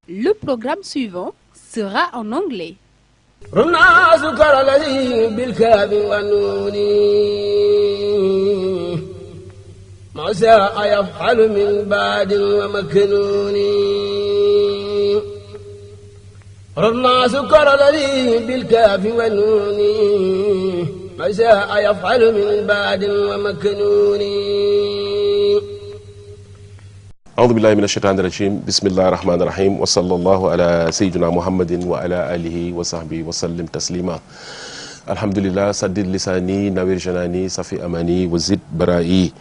Le programme suivant sera en anglais. أعوذ بالله من الشيطان الرجيم بسم الله الرحمن الرحيم وصلى الله على سيدنا محمد وعلى آله وصحبه وسلم تسليما الحمد لله سدد لساني نوير جناني صفي أماني وزد برائي.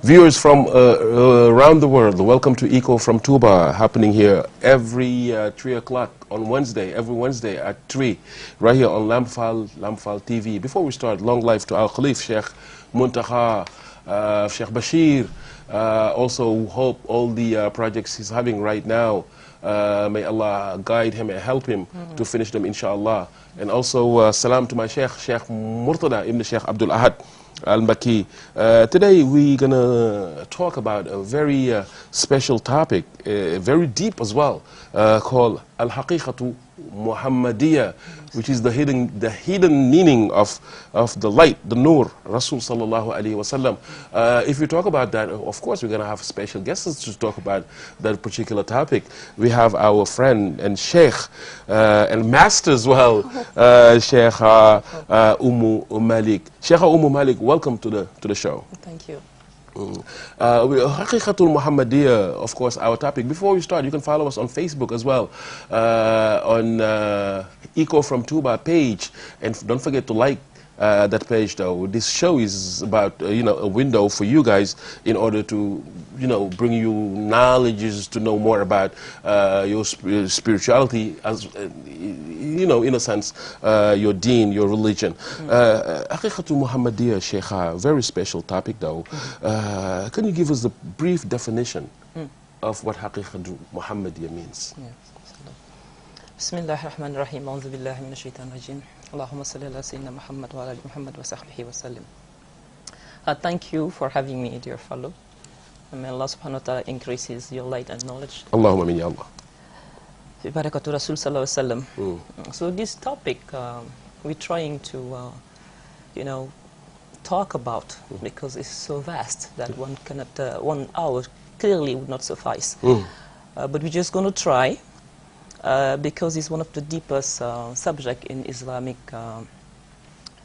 Viewers from around the world, welcome to Echo from TOUBA, happening here every 3 o'clock on Wednesday, every Wednesday at 3, right here on Lamphal TV. Before we start, long life to our Khalif, Sheikh Muntaha, Sheikh Bashir. Also hope all the projects he's having right now, may Allah guide him and help him to finish them, inshallah. And also salam to my Sheikh Murtada ibn Sheikh Abdul Ahad Al-Maki. Today we're going to talk about a very special topic, very deep as well, called HAQIQATUL MUHAMMADY, which is the hidden meaning of the light, the Noor, Rasul sallallahu alaihi wasallam. If we talk about that, of course we're going to have special guests to talk about that particular topic. We have our friend and Sheikh and master as well, Sheikh Malik. Sheikh Malik, welcome to the show. Thank you. HAQIQATUL MUHAMMADY, of course, our topic. Before we start, you can follow us on Facebook as well, on Echo from TOUBA page, and don't forget to like that page. Though this show is about a window for you guys in order to bring you knowledges to know more about your spirituality, as in a sense, your deen, your religion. HAQIQATUL MUHAMMADY, Sheikh, very special topic though. Can you give us the brief definition of what HAQIQATUL MUHAMMADY means? Yeah. Bismillahirrahmanirrahim. A'udhu billahi minash shaitanir rajim. Allahumma salli ala sayyidina Muhammad wa ala ali Muhammad wa sahbihi wa sallim. Thank you for having me, dear fellow. May Allah subhanahu wa ta'ala increases your light and knowledge. Allahumma min ya Allah. Bi barakatu Rasul sallallahu alaihi wasallam. So this topic we're trying to talk about because it's so vast that one cannot 1 hour clearly would not suffice. But we're just going to try because it's one of the deepest subject in Islamic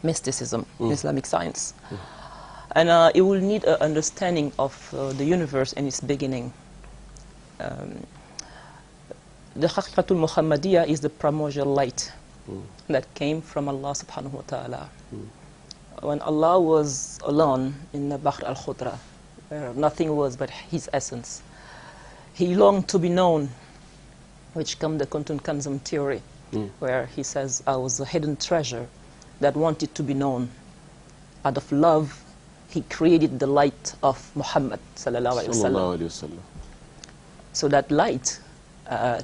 mysticism, Islamic science. And it will need an understanding of the universe and its beginning. The HAQIQATUL MUHAMMADY is the primordial light that came from Allah subhanahu wa ta'ala. When Allah was alone in the Bahr al-Khudra, where nothing was but His essence, He longed to be known, which comes the Quantum Kanzum theory, where He says, I was a hidden treasure that wanted to be known. Out of love, He created the light of Muhammad sallallahu alaihi wasallam. So that light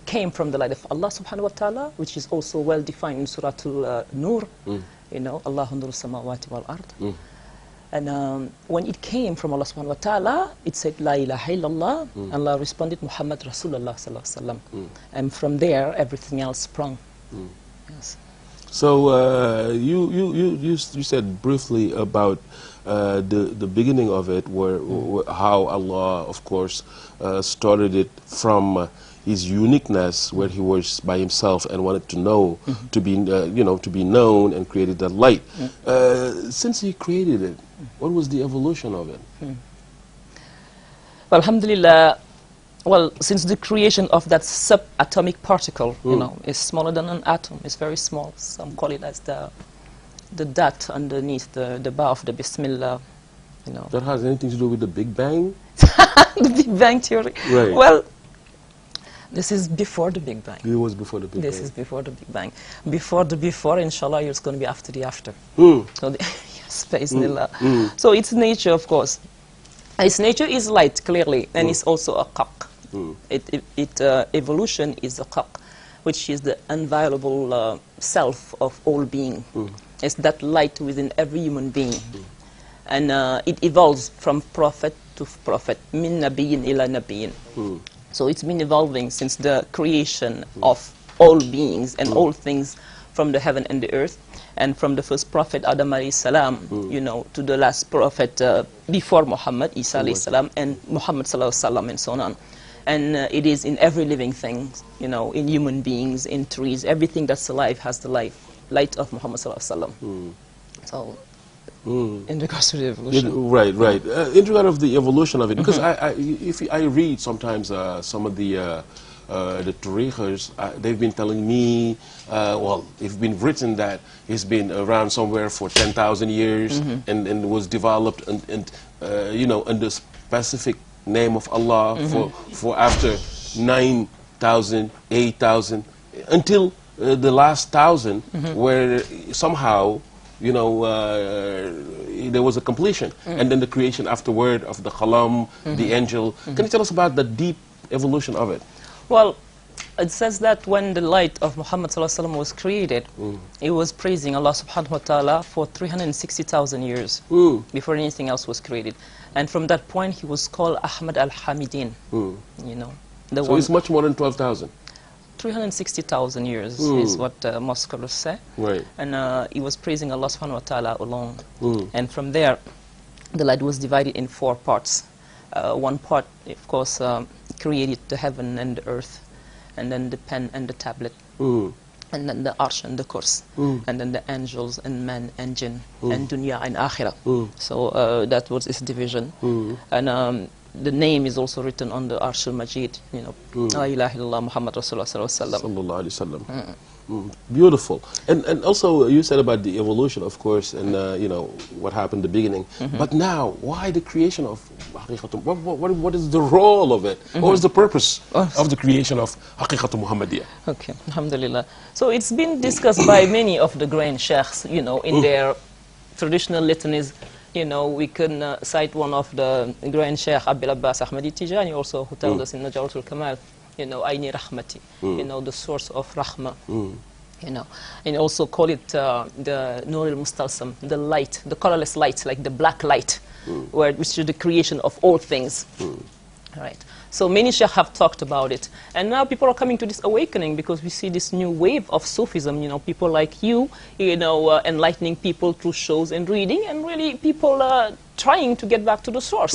came from the light of Allah subhanahu wa ta'ala, which is also well defined in Surah Al-Nur, Allahu nuru samawati wal ard. And when it came from Allah subhanahu wa ta'ala, it said, La ilaha illallah. Allah responded, Muhammad Rasulullah sallallahu alaihi wasallam. And from there, everything else sprung. Yes. So you said briefly about the beginning of it, where how Allah, of course, started it from His uniqueness, where He was by Himself and wanted to know, to be to be known, and created that light. Since He created it, what was the evolution of it? Well, alhamdulillah. Well, since the creation of that subatomic particle, is smaller than an atom, it's very small. Some call it as the dot underneath the bar of the Bismillah, That has anything to do with the Big Bang? The Big Bang theory. Right. Well, this is before the Big Bang. It was before the Big Bang. This is before the Big Bang. Before the before, inshallah, it's going to be after the after. So yes, Bismillah. So its nature, of course. Its nature is light, clearly, and it's also a haq. Evolution is a haq, which is the inviolable self of all being. It's that light within every human being. And it evolves from prophet to prophet, min nabiyin ila nabiyin. So it's been evolving since the creation of all beings and all things from the heaven and the earth, and from the first prophet Adam alayhi salam, you know, to the last prophet before Muhammad, Isa alayhi salam, and Muhammad sallallahu alaihi wasallam, and so on. And it is in every living thing, you know, in human beings, in trees, everything that's alive has the light of Muhammad sallallahu alaihi wasallam. So, in regards to the evolution, right. In regard of the evolution of it, because if I read sometimes some of the tariqas, they've been telling me, well, it's been written that it's been around somewhere for 10,000 years and was developed and you know, under specific name of Allah for after 9,000, 8,000, until the last 1,000, where somehow, you know, there was a completion, and then the creation afterward of the Qalam, the angel. Can you tell us about the deep evolution of it? well, it says that when the light of Muhammad sallallahu alaihi wasallam was created, it was praising Allah subhanahu wa ta'ala for 360,000 years before anything else was created. And from that point, he was called Ahmad al-Hamidin. You know, so it's much more than 12,000. 360,000 years is what most scholars say. Right. And he was praising Allah subhanahu wa ta'ala alone. And from there, the light was divided in 4 parts. One part, of course, created the heaven and the earth, and then the pen and the tablet, and then the arsh and the kurs, and then the angels and man and jinn, and dunya and akhirah. So that was its division. And the name is also written on the Arsh al-Majid, you know, La ilaha illallah Muhammad Rasulullah sallallahu alaihi wasallam. Beautiful. And also you said about the evolution, of course, and you know, what happened in the beginning. But now, why the creation of HAQIQATUL? What is the role of it? What is the purpose of the creation of HAQIQATUL Muhammadiyah? Okay, alhamdulillah. So it's been discussed by many of the grand sheikhs, you know, in their traditional litanies. You know, we can cite one of the grand sheikh, Abil Abbas Ahmadi Tijani, also, who told us in Najaratul Kamal, you know, Aini Rahmati, you know, the source of Rahmah, you know, and also call it the Nur al-Mustalsam, the light, the colorless light, like the black light, which is the creation of all things. Right. So many sheikhs have talked about it, and now people are coming to this awakening because we see this new wave of Sufism. You know, people like you know, enlightening people through shows and reading, and really people are trying to get back to the source.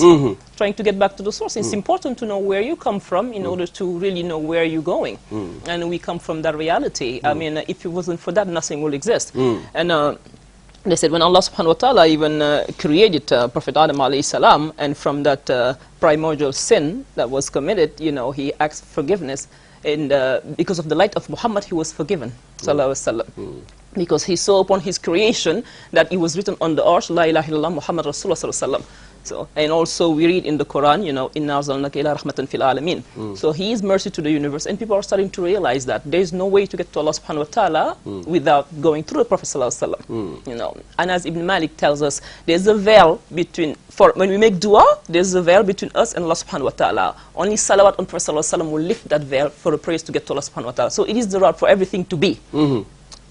Trying to get back to the source. It's important to know where you come from in order to really know where you're going. And we come from that reality. I mean, if it wasn't for that, nothing will exist. And they said when Allah subhanahu wa ta'ala even created Prophet Adam alayhi salam, and from that primordial sin that was committed, you know, he asked forgiveness, and because of the light of Muhammad, he was forgiven, sallallahu alaihi wasallam. Because he saw upon his creation that it was written on the arsh, La ilaha illallah Muhammad Rasulullah sallallahu alaihi wasallam. So, and also we read in the Quran, you know, Inna arsalnaka ila rahmatan fil alamin. So he is mercy to the universe, and people are starting to realize that there is no way to get to Allah subhanahu wa ta'ala without going through the Prophet sallallahu alaihi wasallam. You know, and as Ibn Malik tells us, there's a veil between, when we make dua, there's a veil between us and Allah subhanahu wa ta'ala. Only salawat on Prophet sallallahu alaihi wasallam will lift that veil for a praise to get to Allah subhanahu wa ta'ala. So it is the route for everything to be.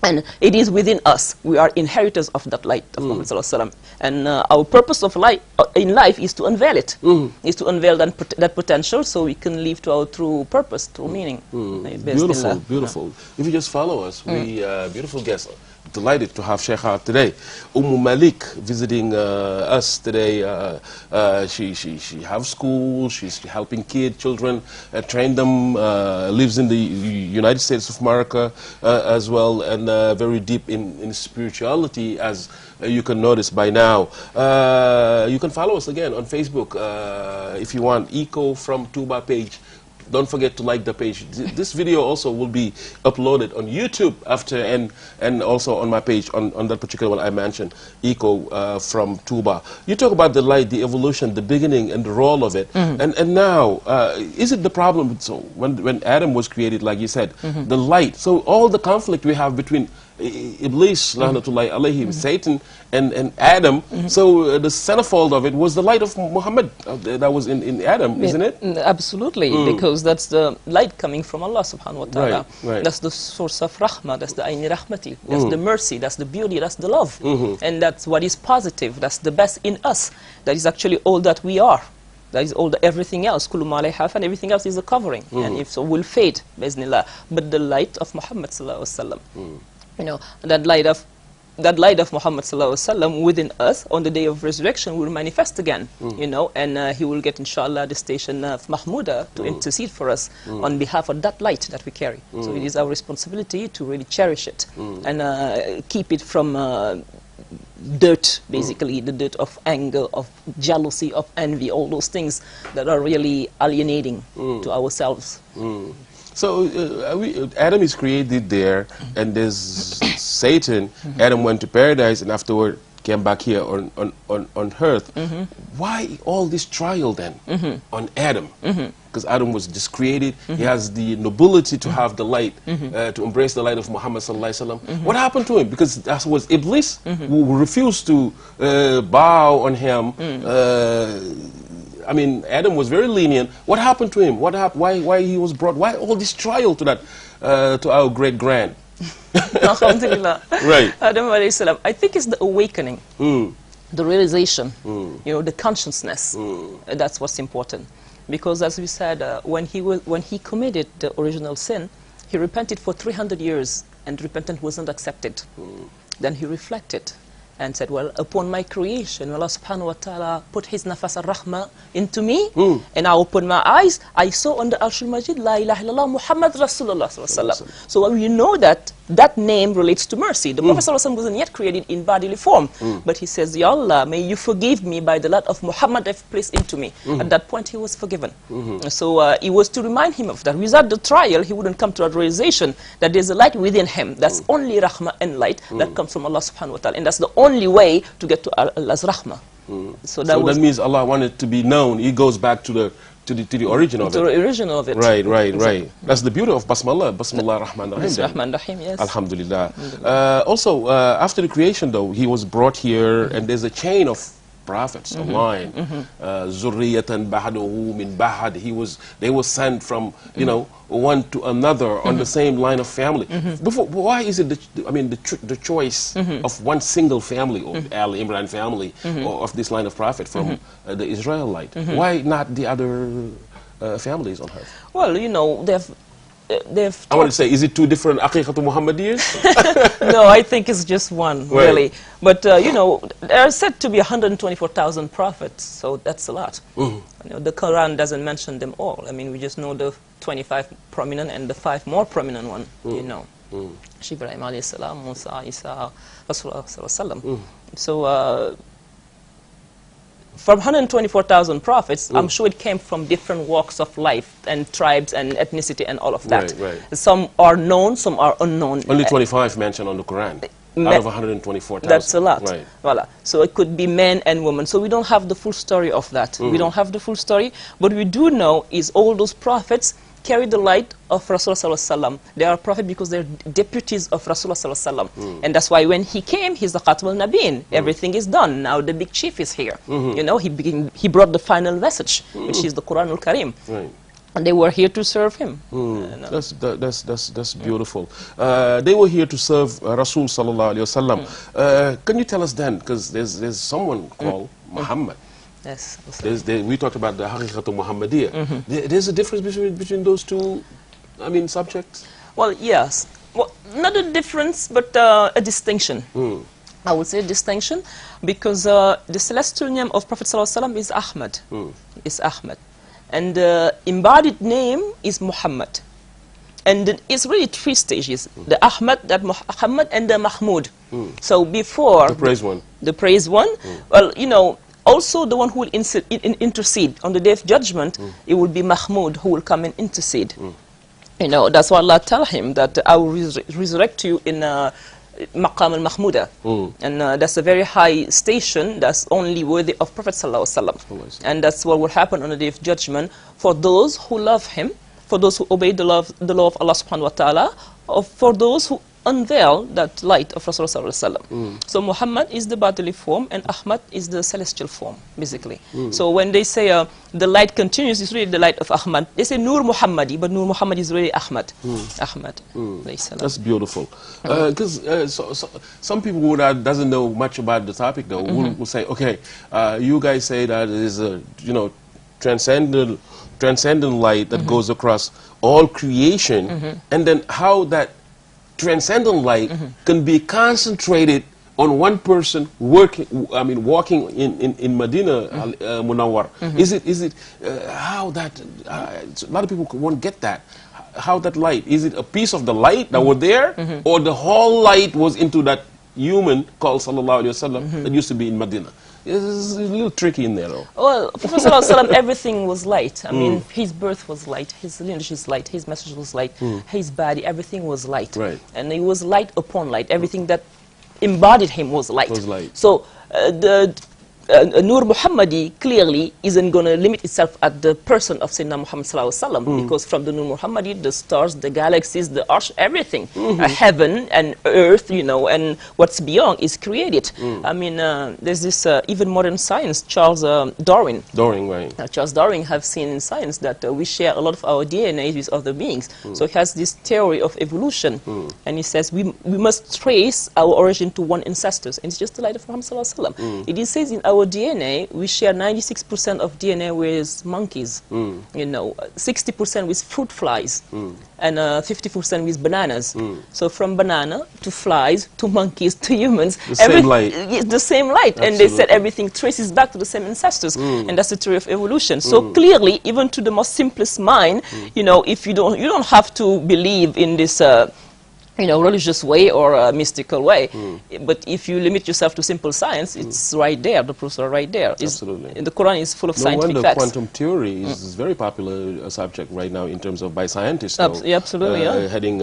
And it is within us. We are inheritors of that light of Muhammad sallallahu alaihi wasallam. And our purpose of life in life is to unveil it, is to unveil that potential, so we can live to our true purpose, true meaning. Beautiful, beautiful. If you just follow us, we beautiful guests. Delighted to have Sheikha today. Malik visiting us today. She have school. She's helping children, train them. Lives in the United States of America as well, and very deep in spirituality, as you can notice by now. You can follow us again on Facebook if you want. Eco from TOUBA page. Don't forget to like the page. This video also will be uploaded on YouTube after, and also on my page on that particular one I mentioned, Eco from TOUBA. You talk about the light, the evolution, the beginning, and the role of it. And now, is it the problem? So when Adam was created, like you said, the light. So all the conflict we have between Iblis, lahnatullahi alayhi, Satan, and Adam. So the centerfold of it was the light of Muhammad that was in Adam, isn't it? Absolutely, because that's the light coming from Allah subhanahu wa ta'ala. Right. That's the source of rahmah, that's the aini rahmati, that's the mercy, that's the beauty, that's the love. And that's what is positive, that's the best in us. That is actually all that we are. That is all everything else. Kullu ma alayha fan, everything else is a covering, and if so, will fade, bismillah. But the light of Muhammad sallallahu alaihi wasallam, you know, that light of Muhammad sallallahu alaihi wasallam within us on the day of resurrection will manifest again, you know, and he will get, inshallah, the station of Mahmuda to intercede for us on behalf of that light that we carry. So it is our responsibility to really cherish it and keep it from dirt, basically, the dirt of anger, of jealousy, of envy, all those things that are really alienating to ourselves. So Adam is created there, and there's Satan. Adam went to paradise, and afterward came back here on earth. Why all this trial then on Adam? Because Adam was just created. He has the nobility to have the light, to embrace the light of Muhammad sallallahu alaihi wasallam. What happened to him? Because that was Iblis who refused to bow on him. I mean, Adam was very lenient. What happened to him? Why he was brought? Why all this trial to that to our great grand? Alhamdulillah. Right. Adam alayhi salam. I think it's the awakening, the realization, you know, the consciousness. That's what's important. Because as we said, when he committed the original sin, he repented for 300 years, and repentance wasn't accepted. Then he reflected and said, well, upon my creation, Allah subhanahu wa ta'ala put his nafas al-rahma into me, and I opened my eyes, I saw on the Arshul Majid, La ilaha illallah Muhammad Rasulullah sallallahu alaihi wasallam. So we know that that name relates to mercy. The Prophet sallallahu alaihi wasallam wasn't yet created in bodily form, but he says, Ya Allah, may you forgive me by the light of Muhammad I've placed into me. At that point, he was forgiven. So it was to remind him of that. Without the trial, he wouldn't come to that realization that there's a light within him. That's only rahmah and light that comes from Allah subhanahu wa ta'ala. And that's the only way to get to Allah's rahmah. So that means Allah wanted to be known. He goes back to the origin of it. To the original of it. Right, right, right. That's the beauty of Basmallah. Basmallah Rahman Rahim. Rahman Rahim, yes. Alhamdulillah. Also, after the creation, though, he was brought here, and there's a chain of prophets, a line. Zurriyatan ba'dahu min ba'd. They were sent from, you know, one to another on the same line of family. Why is it the choice of one single family, or Al Imran family, or of this line of prophet from the Israelite? Why not the other families on earth? Well, you know, I want to say, is it two different HAQIQATUL MUHAMMADY? No, I think it's just one, really. But, you know, there are said to be 124,000 prophets, so that's a lot. You know, the Quran doesn't mention them all. I mean, we just know the 25 prominent and the 5 more prominent one, you know. Ibrahim alayhi salam, Musa, Isa, Rasulullah sallallahu alaihi wasallam. So, from 124,000 prophets, I'm sure it came from different walks of life and tribes and ethnicity and all of that. Some are known, some are unknown. Only 25 mentioned on the Quran out of 124,000. That's a lot. Voila. So it could be men and women. So we don't have the full story of that. We don't have the full story. But we do know is all those prophets carry the light of Rasulullah sallallahu alaihi wasallam. They are prophets because they're deputies of Rasulullah sallallahu alaihi wasallam. And that's why when he came, he's the Khatam al-Nabiyyin. Everything is done. Now the big chief is here. You know, he brought the final message, which is the Quran al-Karim. And they were here to serve him. That's beautiful. They were here to serve Rasul sallallahu alaihi wasallam. Can you tell us then, because there's someone called Muhammad. Yes. We talked about the HAQIQATUL MUHAMMADYYA. There's a difference between those two, subjects? Well, yes. Well, not a difference, but a distinction. I would say a distinction, because the celestial name of Prophet ﷺ is Ahmad. Is Ahmad. And the embodied name is Muhammad. And it's really 3 stages. The Ahmad, that Muhammad, and the Mahmud. So before... The praised one. The praised one. Well, you know, also the one who will intercede on the day of judgment, it will be Mahmud who will come and intercede. You know, that's why Allah tell him that I will resurrect you in Maqam al-Mahmuda. And that's a very high station that's only worthy of Prophet sallallahu alaihi wasallam. And that's what will happen on the day of judgment for those who love him, for those who obey the law of Allah subhanahu wa ta'ala, or for those who unveil that light of Rasulullah sallallahu alaihi wasallam. So Muhammad is the bodily form and Ahmad is the celestial form, basically. So when they say the light continues, it's really the light of Ahmad. They say Nur Muhammadi, but Nur Muhammad is really Ahmad. Ahmad. That's beautiful. Because some people who doesn't know much about the topic, though, will say, okay, you guys say that it is a, transcendent light that goes across all creation, and then how that transcendent light can be concentrated on one person walking in Medina Munawwar. Is it how that a lot of people won't get that, how that light, is it a piece of the light that were there, or the whole light was into that human called Sallallahu Alaihi Wasallam that used to be in Medina? It's a little tricky in there, though. Well, Prophet ﷺ, everything was light. I mean, his birth was light, his lineage is light, his message was light, his body, everything was light. Right. And it was light upon light. Everything that embodied him was light. Was light. So the Nur Muhammadi clearly isn't going to limit itself at the person of Sayyidina Muhammad ﷺ, because from the Nur Muhammadi, the stars, the galaxies, the arsh, everything, heaven and earth, you know, and what's beyond is created. I mean, there's this even modern science, Charles Darwin. Right. Charles Darwin have seen in science that we share a lot of our DNA with other beings. So he has this theory of evolution, and he says we must trace our origin to one ancestors, and it's just the light of Muhammad ﷺ. It says in our DNA, we share 96% of DNA with monkeys, you know, 60% with fruit flies, and 50% with bananas. So from banana to flies to monkeys to humans, the same light. The same light. Absolutely. And they said everything traces back to the same ancestors, and that's the theory of evolution. So clearly, even to the most simplest mind, you know, if you don't have to believe in this you know, religious way or a mystical way. But if you limit yourself to simple science, it's right there. The proofs are right there. Absolutely. The Quran is full of scientific facts. Quantum theory is very popular subject right now in terms of by scientists. Absolutely, yeah. Heading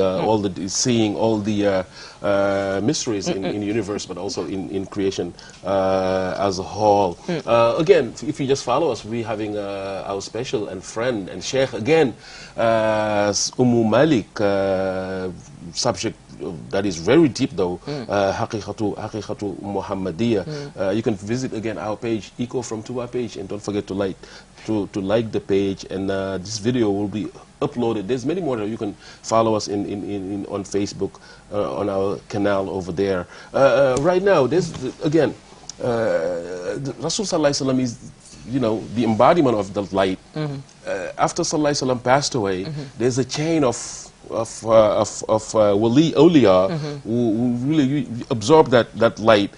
seeing all the mysteries in the universe, but also in creation as a whole. Again, if you just follow us, we're having our special and friend and Sheikh again, Malik, subject that is very deep though, HAQIQATUL MUHAMMADY. You can visit again our page, Eco from TOUBA page, and don't forget to like the page, and this video will be uploaded. There's many more. You can follow us on Facebook, on our canal over there. Right now, there's again, Rasul Sallallahu Alaihi Wasallam is, you know, the embodiment of the light. After Sallallahu Alaihi Wasallam passed away, there's a chain of wali awliya who really absorb that light.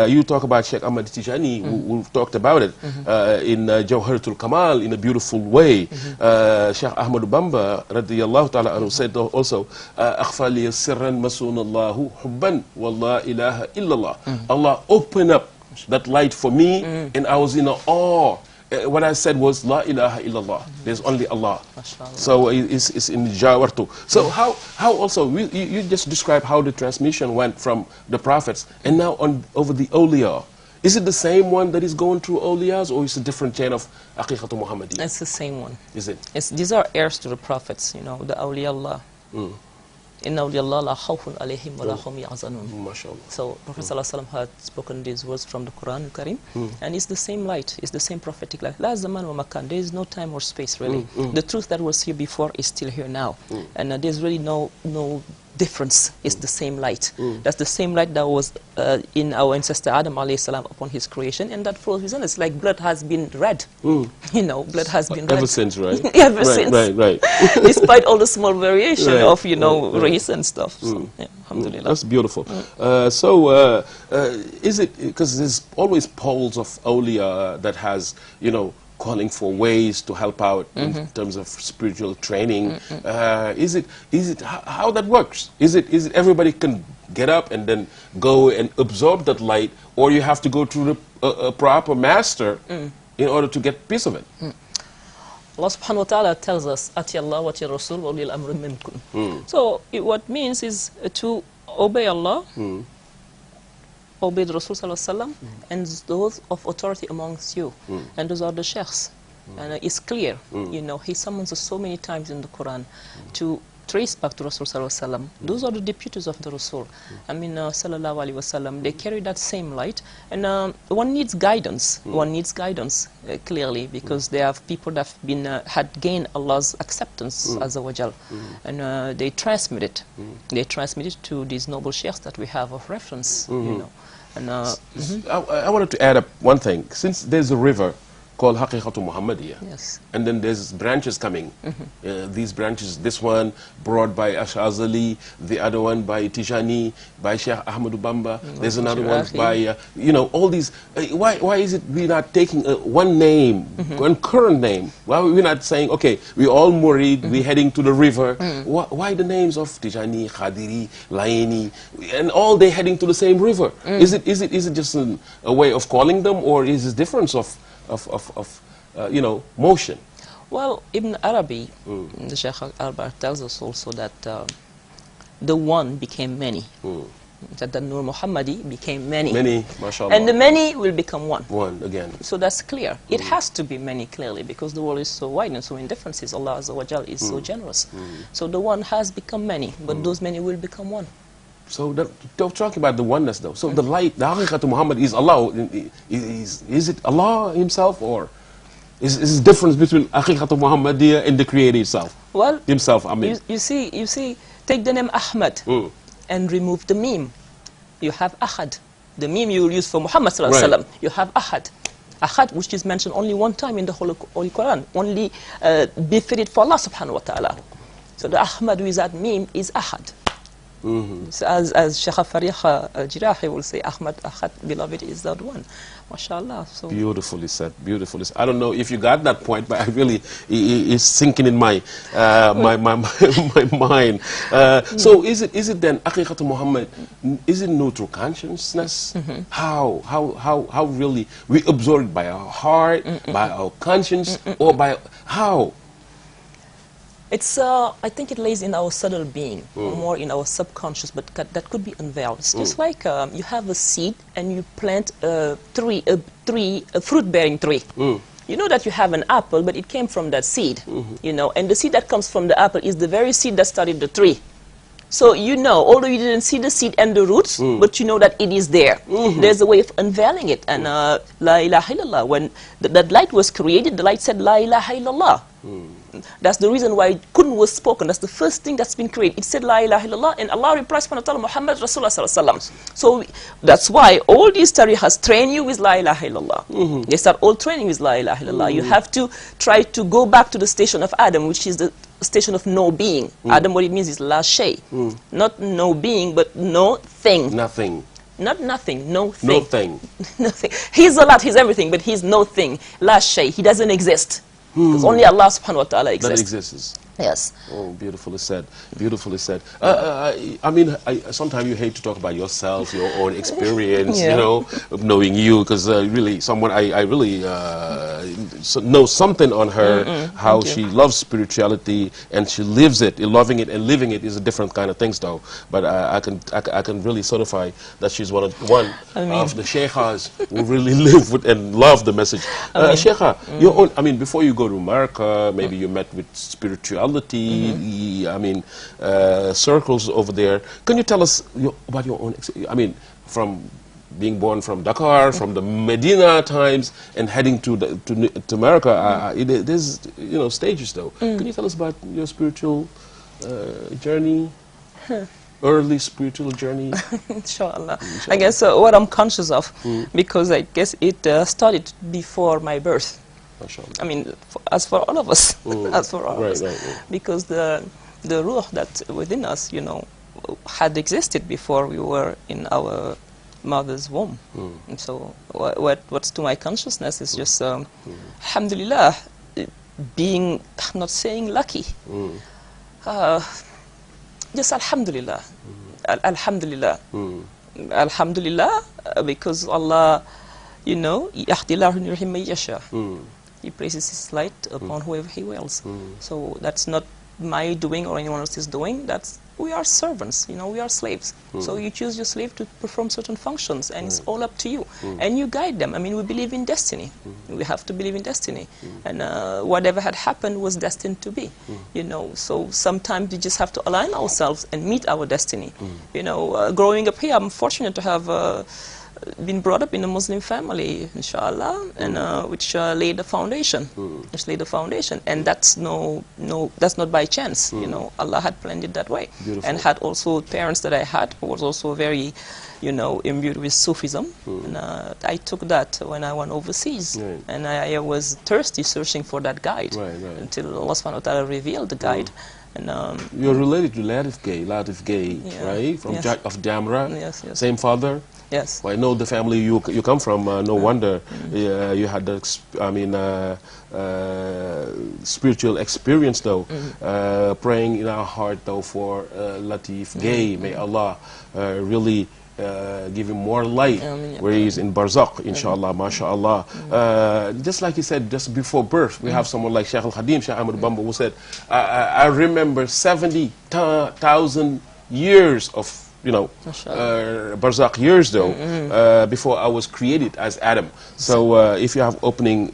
You talk about Sheikh Ahmad Tijani, who talked about it in Jawharatul Kamal in a beautiful way. Sheikh Ahmad Bamba radiyallahu ta'ala anhu said also, akhfa li sirran masunallahu hubban wallah ilaha illallah. Allah opened up that light for me, and I was in awe. What I said was La ilaha illallah. There's only Allah. So it's in Jawartu. So how also you just described how the transmission went from the prophets and now over the awliya. Is it the same one that is going through awliyas, or is it a different chain of HAQIQATUL MUHAMMADY? It's the same one. Is it? These are heirs to the prophets, you know, the awliya Allah. Inna awliya la khawfun alayhim wa la hum yahzanun. MashaAllah. So Prophet ﷺ had spoken these words from the Quran Karim, and it's the same light, it's the same prophetic light. La zaman wa makan, there is no time or space really. The truth that was here before is still here now, and there's really no difference. It's the same light. That's the same light that was in our ancestor Adam alayhi salam upon his creation, and that flows within us. Like blood has been red. You know, blood has been red. Ever since, right? Ever since. Right. Despite all the small variation of, you know, race and stuff. So, yeah, alhamdulillah. That's beautiful. Is it, because there's always poles of awliya that has, you know, calling for ways to help out in terms of spiritual training. Is it how that works? Is it everybody can get up and then go and absorb that light, or you have to go through a proper master in order to get piece of it? Allah subhanahu wa ta'ala tells us, Ati Allah wa ati Rasul wa ulil amri minkum. So what means is to obey Allah, obey the Rasul sallallahu alaihi wasallam, and those of authority amongst you, and those are the sheikhs. And it's clear, you know, he summons us so many times in the Quran to trace back to Rasul sallallahu alaihi wasallam. Those are the deputies of the Rasul. I mean, sallallahu alaihi wasallam, they carry that same light, and one needs guidance. One needs guidance clearly, because they have people that have been had gained Allah's acceptance azza wa jal, and they transmit it. They transmit it to these noble sheikhs that we have of reference, you know. And I wanted to add up one thing. Since there's a river called HAQIQATUL MUHAMMADY. Yes. And then there's branches coming. These branches, this one brought by Ash'azali, the other one by Tijani, by Sheikh Ahmadu Bamba. There's another one by, you know, all these. Why is it we're not taking one name, one current name? Why are we not saying, okay, we all Murid, we're heading to the river. Why the names of Tijani, Khadiri, Laini, and all they heading to the same river? Is it just a way of calling them, or is it difference of you know, motion? Well, Ibn Arabi, the Sheikh Albert tells us also that the one became many. That the Nur Muhammadi became many. Many, mashallah. And the many will become one. One again. So that's clear. It has to be many, clearly, because the world is so wide and so in differences. Allah Azza wa Jal is so generous. So the one has become many, but those many will become one. So talking about the oneness though. So the light, the HAQIQATUL Muhammad is Allah. Is it Allah himself, or is the difference between HAQIQATUL Muhammadiyya and the Creator itself? Well, himself, I mean. You see, take the name Ahmad and remove the meme. You have Ahad. The meme you will use for Muhammad sallallahu alaihi wasallam. You have Ahad. Ahad, which is mentioned only one time in the Holy Quran, only befitted for Allah subhanahu wa ta'ala. So the Ahmad without meme is Ahad. So as Sheikh Fariha al-Jirahi will say, Ahmad, Ahad, beloved is that one. MashaAllah. So beautifully said, beautifully said. I don't know if you got that point, but I really, it's sinking in my my mind. So is it then, HAQIQATUL Muhammad, is it neutral consciousness? How really we absorb it by our heart, by our conscience, or by how? It's, I think it lays in our subtle being, more in our subconscious, but that could be unveiled. It's just like you have a seed and you plant a fruit-bearing tree. You know that you have an apple, but it came from that seed, you know, and the seed that comes from the apple is the very seed that started the tree. So you know, although you didn't see the seed and the roots, but you know that it is there. There's a way of unveiling it. And La ilaha illallah, when that light was created, the light said La ilaha illallah. That's the reason why Kun was spoken. That's the first thing that's been created. It said La ilaha illallah, and Allah replies, Muhammad Rasulullah sallallahu alaihi wasallam. So that's why all these tariqas train you with La ilaha illallah. They start all training with La ilaha illallah. You have to try to go back to the station of Adam, which is the station of no being. Adam, what it means is La shay. Not no being, but no thing. Nothing. Not nothing, no thing. No thing. Nothing. He's a lot, he's everything, but he's no thing. La shay. He doesn't exist. Because only Allah subhanahu wa ta'ala exists. That exists. Yes. Oh, beautifully said. Beautifully said. I mean, sometimes you hate to talk about yourself, your own experience, you know, of knowing you, because really, someone I really know something on her, how she loves spirituality and she lives it. Loving it and living it is a different kind of things, though. But I can really certify that she's one of the sheikhas who really live with and love the message. Sheikha, your own. I mean, before you go to America, maybe you met with spirituality. I mean, circles over there. Can you tell us about your own? I mean, from being born from Dakar, from the Medina times, and heading to America. There's stages though. Can you tell us about your spiritual journey? Early spiritual journey. Inshallah. I guess what I'm conscious of, because I guess it started before my birth. I mean, as for all of us, as for all of us, because the ruh that within us, had existed before we were in our mother's womb. And so what's to my consciousness is just, alhamdulillah, being, I'm not saying lucky, just alhamdulillah, alhamdulillah, alhamdulillah, because Allah, He places His light upon whoever He wills. So that's not my doing or anyone else's doing. We are servants, we are slaves. So you choose your slave to perform certain functions, and it's all up to you. And you guide them. I mean, we believe in destiny. We have to believe in destiny. And whatever had happened was destined to be. So sometimes we just have to align ourselves and meet our destiny. Growing up here, I'm fortunate to have been brought up in a Muslim family, inshallah, and which laid the foundation. Which laid the foundation, and that's that's not by chance. You know, Allah had planned it that way. Beautiful. And had also parents that I had who was also very, you know, imbued with Sufism. And I took that when I went overseas, and I was thirsty searching for that guide until Allah subhanahu wa ta'ala revealed the guide. And you're related to Latif Gaye, right? From of Jamra. Yes, yes. Same father. Yes. Well, I know the family you come from. No wonder you had the spiritual experience, though. Praying in our heart, though, for Latif Gaye. May Allah really give him more light where he is in Barzakh, inshallah, mashallah. Just like you said, just before birth, we have someone like Sheikh Al-Khadim, Sheikh Ahmad Bamba, who said, I remember 70,000 years of, you know, Barzakh years, though, before I was created as Adam. So if you have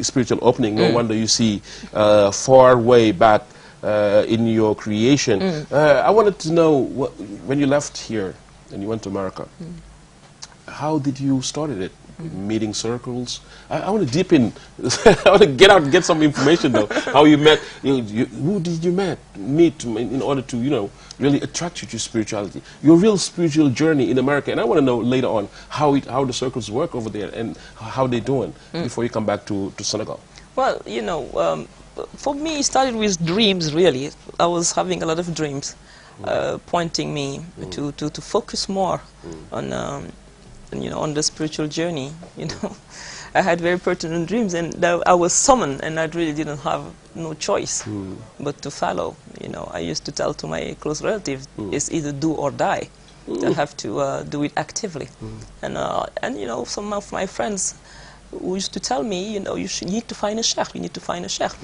spiritual opening, no wonder you see far way back in your creation. I wanted to know, when you left here, and you went to America, how did you started it? Meeting circles? I want to deep in. I want to get out and get some information, though. How you met? Who did you meet in order to, you know, really attract you to spirituality? Your real spiritual journey in America, and I want to know later on how the circles work over there and how they're doing before you come back to Senegal. Well, you know, for me, it started with dreams. Really, I was having a lot of dreams. Pointing me to focus more on you know, on the spiritual journey. You know, I had very pertinent dreams, and I was summoned, and I really didn't have no choice but to follow. You know, I used to tell to my close relatives, it's either do or die. I have to do it actively, and you know, some of my friends who used to tell me, you know, you need to find a sheikh. You need to find a sheikh.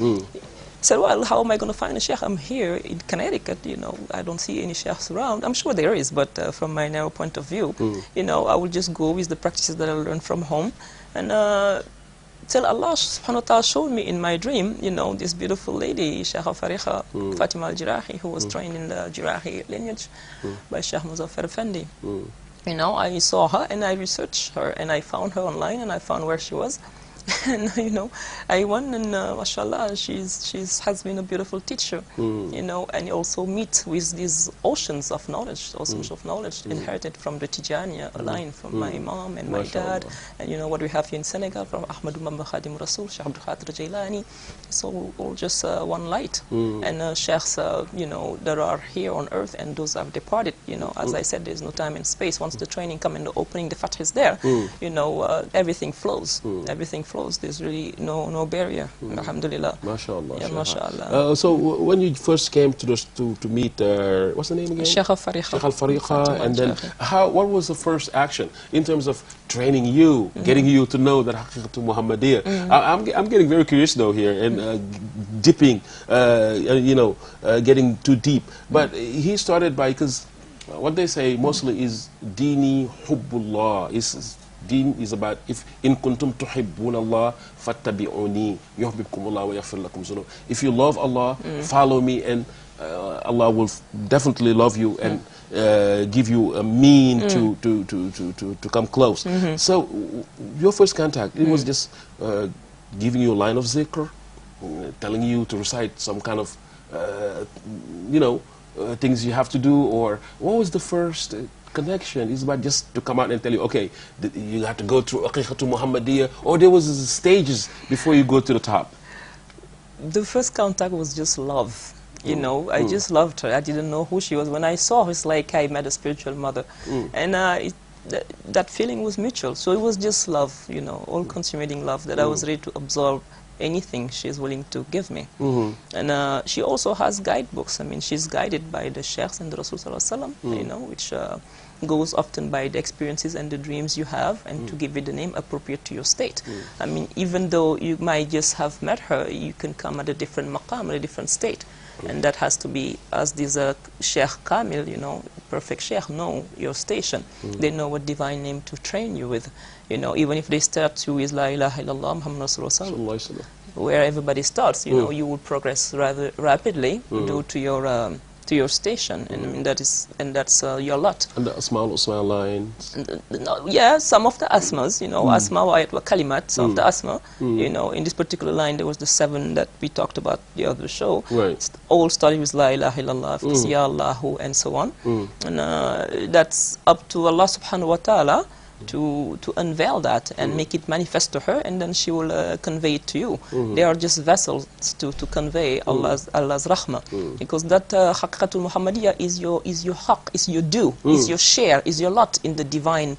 I said, well, how am I going to find a sheikh? I'm here in Connecticut, you know, I don't see any sheikhs around. I'm sure there is, but from my narrow point of view, you know, I will just go with the practices that I learned from home. And till Allah subhanahu wa ta'ala showed me in my dream, you know, this beautiful lady, Sheikha Fariqa Fatima al-Jirahi, who was trained in the Jirahi lineage by Sheikh Muzaffar Effendi. You know, I saw her and I researched her, and I found her online, and I found where she was. And you know, I went, and mashallah, she has been a beautiful teacher, you know, and you also meet with these oceans of knowledge, inherited from the Tijaniya line, from my mom and my dad, and you know what we have here in Senegal from Ahmad Bamba Khadim Rasul, Sheikh Abdul Khadir Jailani. So all just one light, and sheikhs, you know, that are here on earth, and those have departed. You know, as I said, there's no time and space. Once the training come and the opening, the fath is there. You know, everything flows. Everything flows. There's really no barrier. Alhamdulillah. MashaAllah. Yeah, MashaAllah. So when you first came to meet, what's the name again? Sheikh Fariqa. Sheikh Al-Fariqa, and then what was the first action in terms of training you, getting you to know that HAQIQATUL MUHAMMADY? I'm getting very curious though here, and dipping, you know, getting too deep. But he started by, because what they say mostly is Dini Hubbullah. Deen is about, if in kuntum tuhibbuna Allah fattabi'uni yuhibbukum Allah wa yaghfir lakum dhunub. If you love Allah, follow me, and Allah will definitely love you and give you a mean to come close. So your first contact, it was just giving you a line of zikr, telling you to recite some kind of you know, things you have to do, or what was the first connection? Is about just to come out and tell you, okay, you have to go through HAQIQATUL MUHAMMADY, or there was stages before you go to the top? The first contact was just love. You know, I just loved her. I didn't know who she was. When I saw her, it's like I met a spiritual mother. And that feeling was mutual. So it was just love, you know, all-consuming love, that I was ready to absorb anything she's willing to give me. And she also has guidebooks. I mean, she's guided by the sheikhs and the Rasul Sallallahu Alaihi Wasallam, you know, which goes often by the experiences and the dreams you have, and to give it the name appropriate to your state. I mean, even though you might just have met her, you can come at a different maqam, at a different state. And that has to be, as these Sheikh Kamil, you know, perfect Sheikh, know your station. They know what divine name to train you with. You know, even if they start you with La ilaha illallah Muhammad Rasulullah, where everybody starts, you know, you will progress rather rapidly due to your to your station, and I mean, that's your lot. And the Asma line. Yeah, some of the asmas, you know, asma wa ayat wa kalimat, some of the asma, you know, in this particular line there was the 7 that we talked about the other show. Right. All started with La ilaha illallah, Ya Allahu, and so on. And that's up to Allah subhanahu wa ta'ala to unveil that and make it manifest to her, and then she will convey it to you. They are just vessels to convey Allah's rahmah, because that Haqiqatul Muhammadiyya is your haq, is your due, is your share, is your lot in the divine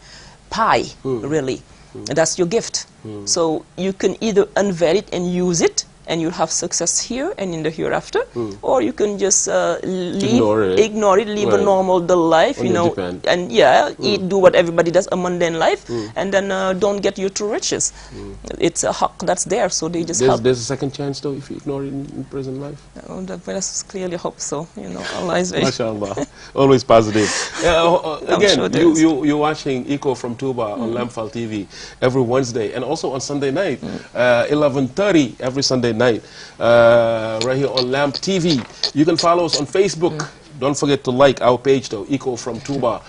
pie, really. And that's your gift. So you can either unveil it and use it, and you'll have success here and in the hereafter, or you can just ignore it, live a normal dull life, you know, and eat, do what everybody does, a mundane life, and then don't get your true riches. It's a haq that's there, so they just have. There's a second chance though if you ignore it in present life. Let's clearly hope so. You know, Allah is very. MashaAllah, always positive. Again, sure you're watching Eco from TOUBA on Lamphal TV every Wednesday, and also on Sunday night, 11:30 every Sunday night, right here on Lamp TV. You can follow us on Facebook. Don't forget to like our page though, Eco from TOUBA.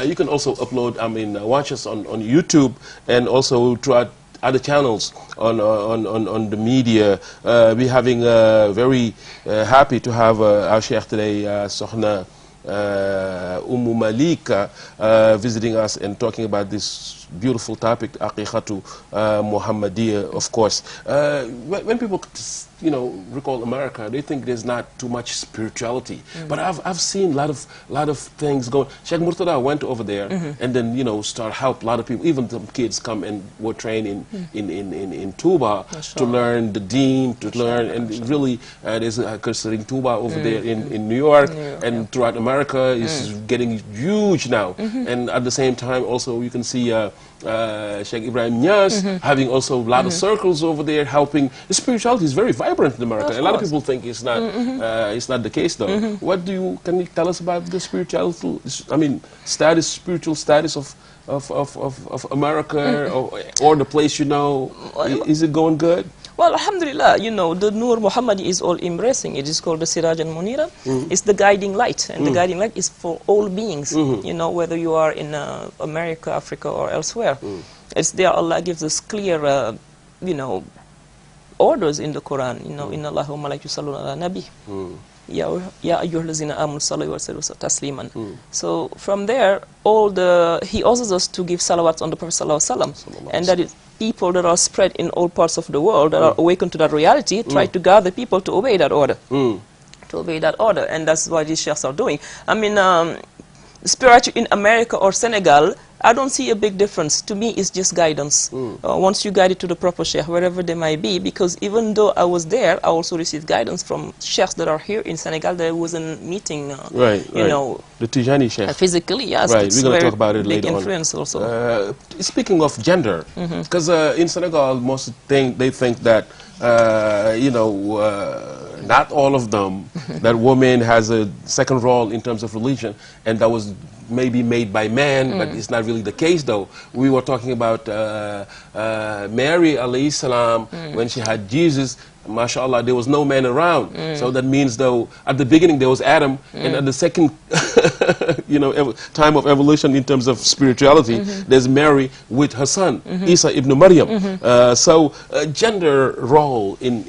You can also upload, watch us on YouTube, and also throughout other channels on the media. We're having very happy to have our Sheikh today, Sohna Malika, visiting us and talking about this beautiful topic, HAQIQATUL Muhammadiyya, of course. When people, you know, recall America, they think there's not too much spirituality. But I've seen a lot of things going. Sheikh Murtada went over there and then, you know, help a lot of people. Even some kids come and were trained in TOUBA to learn the deen, to learn, and really there's a considering TOUBA over there in New York, and throughout America is getting huge now. And at the same time, also you can see Sheikh Ibrahim Nias having also a lot of circles over there helping. The spirituality is very vibrant in America. A lot of people think it's not the case though. Can you tell us about the spirituality, spiritual status of America, or the place, you know? Is it going good? Well, alhamdulillah, you know, the Nur Muhammadi is all embracing. It is called the Siraj and Munira. It's the guiding light, and the guiding light is for all beings, you know, whether you are in America, Africa, or elsewhere. It's there. Allah gives us clear, you know, orders in the Quran. You know, Inna Allahu wa malaikatahu yusalluna ala nabi. Ya ayyuhallazina amanu sallu wa sallimu tasliman. So from there, he orders us to give salawats on the Prophet sallallahu alaihi wasallam, and that is people that are spread in all parts of the world that are awakened to that reality, try to gather people to obey that order. To obey that order, and that's what these sheikhs are doing. I mean, spirituality in America or Senegal, I don't see a big difference. To me, it's just guidance. Once you guide it to the proper sheikh, wherever they might be, because even though I was there, I also received guidance from sheikhs that are here in Senegal. There was a meeting, you know, the Tijani sheikh. Physically, yes. Right, we're going to talk about it later on. Big influence also. Speaking of gender, because in Senegal, most they think that, you know, not all of them, that woman has a second role in terms of religion, and that was maybe made by man, but it's not really the case though. We were talking about Mary alayhi salam, when she had Jesus, mashallah, there was no man around. So that means though, at the beginning there was Adam, and at the second you know, time of evolution in terms of spirituality, there's Mary with her son, Isa ibn Maryam. So gender role in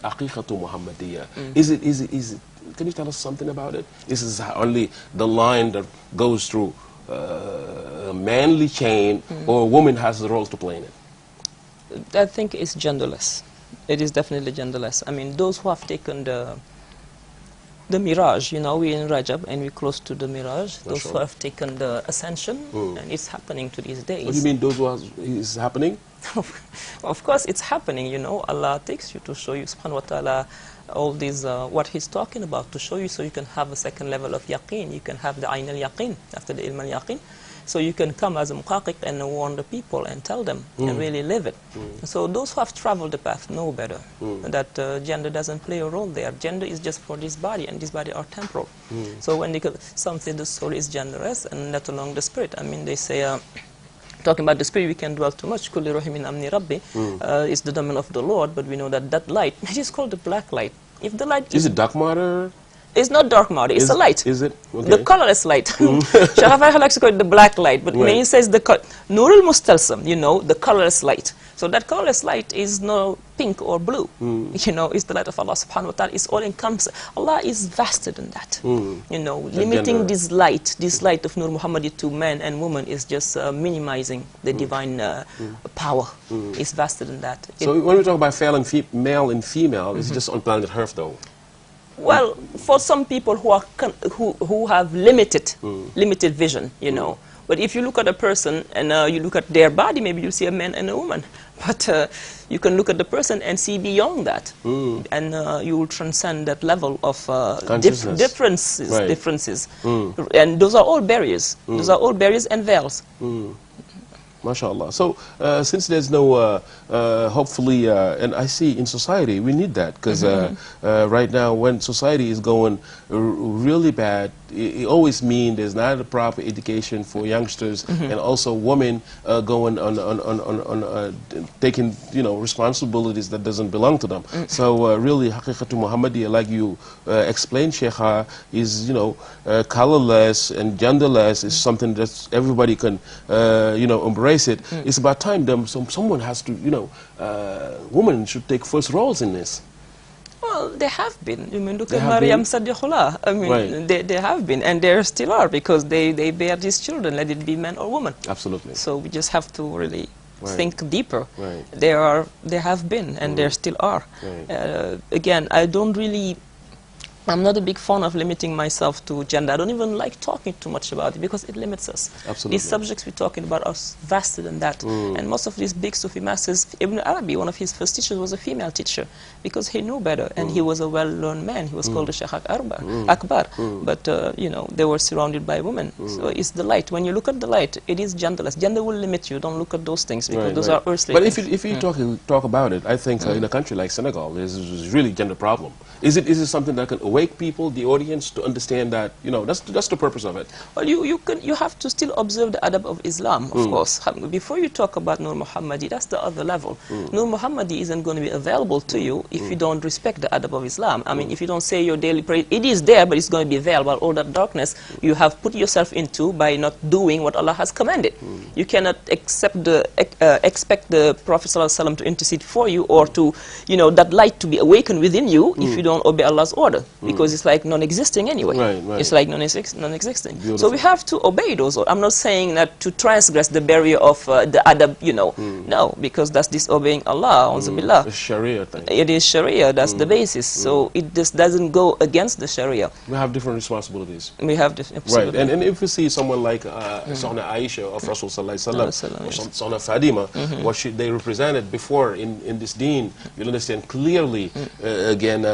HAQIQATUL Muhammadiyya, is it can you tell us something about it? This is only the line that goes through a manly chain, or a woman has a role to play in it? I think it's genderless. It is definitely genderless. I mean, those who have taken the mirage, you know, we're in Rajab and we're close to the mirage. Those who have taken the ascension, and it's happening to these days. What do you mean, those who is happening? Of course, it's happening, you know. Allah takes you to show you, subhanahu wa ta'ala, all these, what He's talking about, to show you, so you can have a second level of yaqeen. You can have the ayn al-yaqeen, after the ilm al-yaqeen. So you can come as a muhaqiq and warn the people and tell them and really live it. So those who have traveled the path know better that gender doesn't play a role there. Gender is just for this body, and this body are temporal. So when some say the soul is genderless and not along the spirit, I mean, they say, talking about the spirit, we can dwell too much. Kulli ruhi min amni rabbi is the domain of the Lord, but we know that that light, it is called the black light. If the light is it dark matter? It's not dark matter, it's a light. Is it? Okay. The colorless light. Shaykh likes to call it the black light, but when he says the Nur al-Mustalsam, you know, the colorless light. So that colorless light is no pink or blue. You know, it's the light of Allah subhanahu wa ta'ala. It's all encompassing. Allah is vaster than that. You know, limiting this light of Nur Muhammadi to men and women is just minimizing the divine power. It's vaster than that. So when we talk about male and female, it's just on planet Earth though? Well, for some people who are who have limited vision, you know. But if you look at a person and you look at their body, maybe you see a man and a woman. But you can look at the person and see beyond that, and you will transcend that level of differences. And those are all barriers. Those are all barriers and veils. MashaAllah. So since there's no, hopefully, and I see in society we need that, because right now when society is going really bad, it always means there's not a proper education for youngsters, and also women going on taking, you know, responsibilities that doesn't belong to them. So really, HAQIQATUL MUHAMMADY, like you explained, Sheikha, is, you know, colorless and genderless is something that everybody can, you know, embrace it. It's about time someone has to, you know, women should take first roles in this. Well, they have been. I mean, look at Maryam Sadiqullah. I mean, they have been, and they still are, because they bear these children, let it be man or woman. Absolutely. So we just have to really think deeper. They have been, and there still are. Again, I'm not a big fan of limiting myself to gender. I don't even like talking too much about it, because it limits us. Absolutely. These subjects we're talking about are vaster than that. And most of these big Sufi masters, Ibn Arabi, one of his first teachers, was a female teacher, because he knew better, and he was a well-learned man. He was called the Shaykh Akbar. But, you know, they were surrounded by women. So it's the light. When you look at the light, it is genderless. Gender will limit you. Don't look at those things, because those are earthly things. But if you talk about it, I think in a country like Senegal, there's really gender problem. Is it something that can awake people, the audience, to understand that, you know, that's the purpose of it? Well, you have to still observe the adab of Islam, of course. Before you talk about Nur Muhammadi, that's the other level. Nur Muhammadi isn't going to be available to you if you don't respect the adab of Islam. I mean, if you don't say your daily prayer, it is there, but it's going to be available. All that darkness you have put yourself into by not doing what Allah has commanded. You cannot expect the Prophet ﷺ to intercede for you, or to, you know, that light to be awakened within you if you don't obey Allah's order, because it's like non-existing anyway. It's like non-existing. So we have to obey those. I'm not saying that to transgress the barrier of the adab, you know. No, because that's disobeying Allah. It's Sharia thing. It is Sharia. That's the basis. So it just doesn't go against the Sharia. We have different responsibilities. We have different. Absolutely. And if we see someone like Sahna Aisha of Rasul Sallallahu Alaihi Wasallam, or Sahna Fatima, what they represented before in this deen, you'll understand clearly again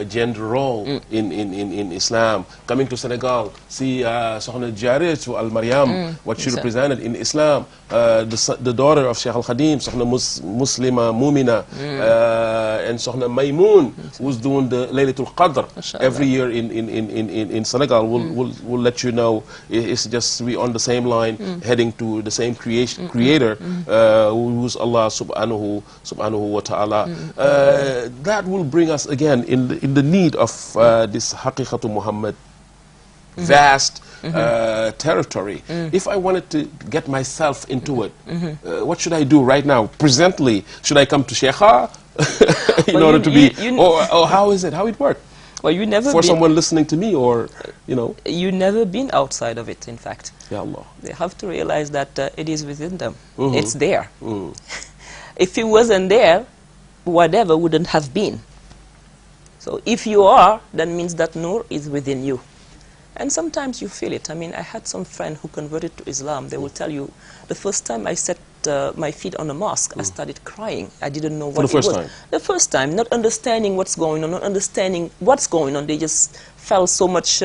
gender role in Islam. Coming to Senegal, see Sahna Jariyatu al-Maryam, what she represented in Islam, the daughter of Sheikh al-Khadim, Sahna Muslima Mumina, and Sahna Maymoon, who's doing the Laylatul Qadr every year in Senegal. We'll let you know. It's just we on the same line, heading to the same creator, who's Allah subhanahu wa ta'ala. That will bring us again in the need of this HAQIQATUL Muhammad vast territory. If I wanted to get myself into it, what should I do right now? Presently, should I come to Sheikha in order to be, or how is it? How it work? Well, you never for someone listening to me, or you know, you never been outside of it. In fact, Ya Allah, they have to realize that it is within them. It's there. If it wasn't there, whatever wouldn't have been. So if you are, that means that Nur is within you. And sometimes you feel it. I mean, I had some friend who converted to Islam. They will tell you, the first time I set my feet on a mosque, I started crying. I didn't know what it was. The first time, not understanding what's going on, not understanding what's going on. They just felt so much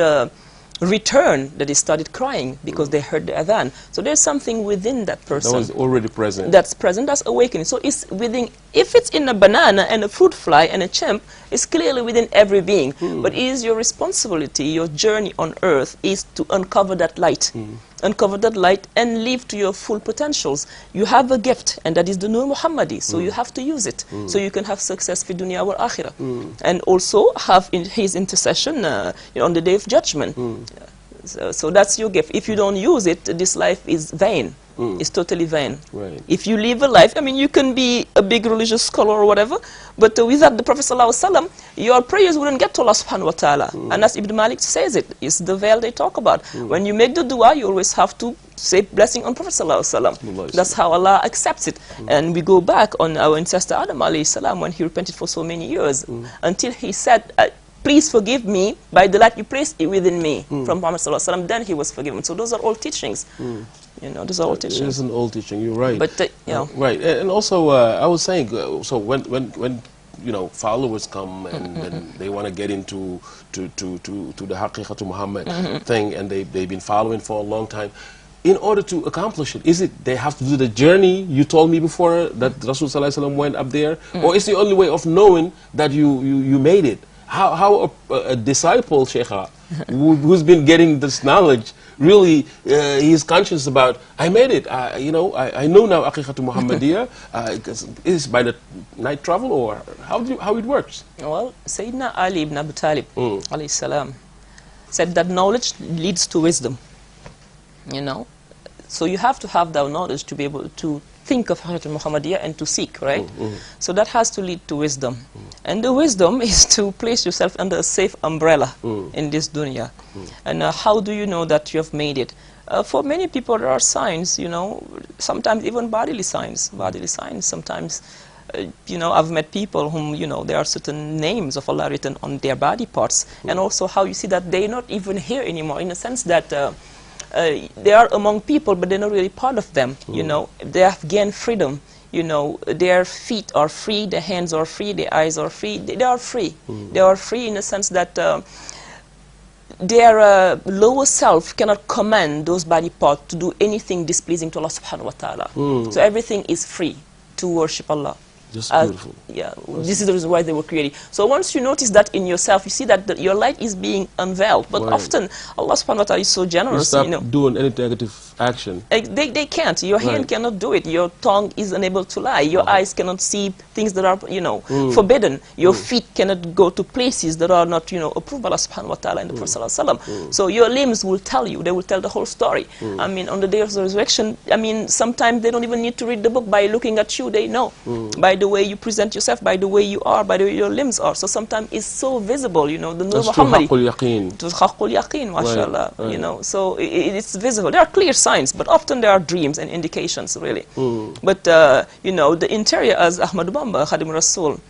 return that they started crying because they heard the adhan. So there's something within that person. That was already present. That's present, that's awakening. So it's within, if it's in a banana and a fruit fly and a chimp, it's clearly within every being. But it is your responsibility, your journey on earth is to uncover that light. uncover that light and live to your full potentials. You have a gift, and that is the Nur Muhammadi, so you have to use it, so you can have success for dunya or akhirah, and also have his intercession on the day of judgment. So that's your gift. If you don't use it, this life is vain. It's totally vain. Right. If you live a life, I mean, you can be a big religious scholar or whatever, but without the Prophet ﷺ, your prayers wouldn't get to Allah subhanahu wa ta'ala. And as Ibn Malik says it's the veil they talk about. When you make the dua, you always have to say blessing on Prophet ﷺ. That's how Allah accepts it. And we go back on our ancestor Adam alayhi salam, when he repented for so many years, until he said, please forgive me by the light you placed within me from Muhammad sallallahu alaihi wasallam. Then he was forgiven. So those are all teachings. Those are all teachings. It is an old teaching. You're right. But right. And also, I was saying, so when followers come and then they want to get into the HAQIQATUL Muhammad thing, and they've been following for a long time. In order to accomplish it, is it they have to do the journey you told me before that Rasul sallallahu alaihi wasallam went up there, or is the only way of knowing that you made it? How a disciple, Sheikha, who's been getting this knowledge, really, he's conscious about, I made it. I know now HAQIQATUL Muhammadiyya. Is by the night travel, or how it works? Well, Sayyidina Ali ibn Abi Talib, alayhi salam, said that knowledge leads to wisdom. So you have to have that knowledge to be able to think of HAQIQATUL Muhammadiyya and to seek, right? So that has to lead to wisdom. And the wisdom is to place yourself under a safe umbrella in this dunya. And how do you know that you have made it? For many people there are signs, sometimes even bodily signs. Sometimes, I've met people whom, there are certain names of Allah written on their body parts. And also how you see that they're not even here anymore, in a sense that they are among people, but they're not really part of them. They have gained freedom. Their feet are free, their hands are free, their eyes are free. They are free. They are free in the sense that their lower self cannot command those body parts to do anything displeasing to Allah subhanahu wa ta'ala. So everything is free to worship Allah. Just beautiful. This is the reason why they were created. So once you notice that in yourself, you see that your light is being unveiled. But often, Allah subhanahu wa ta'ala is so generous. You stop doing any negative action. They can't. Your hand cannot do it. Your tongue is unable to lie. Your eyes cannot see things that are, forbidden. Your feet cannot go to places that are not, approved by Allah subhanahu wa ta'ala and the Prophet sallallahu alaihi wasallam. So your limbs will tell you. They will tell the whole story. I mean, on the day of the resurrection, sometimes they don't even need to read the book. By looking at you, they know. By the way you present yourself, by the way you are, by the way your limbs are. So sometimes it's so visible, the Nur Muhammadi. That's HAQIQATUL yaqeen, mashallah. So it's visible. There are clear signs, but often there are dreams and indications, really. But, the interior, as Ahmad Bamba, Khadim Rasul,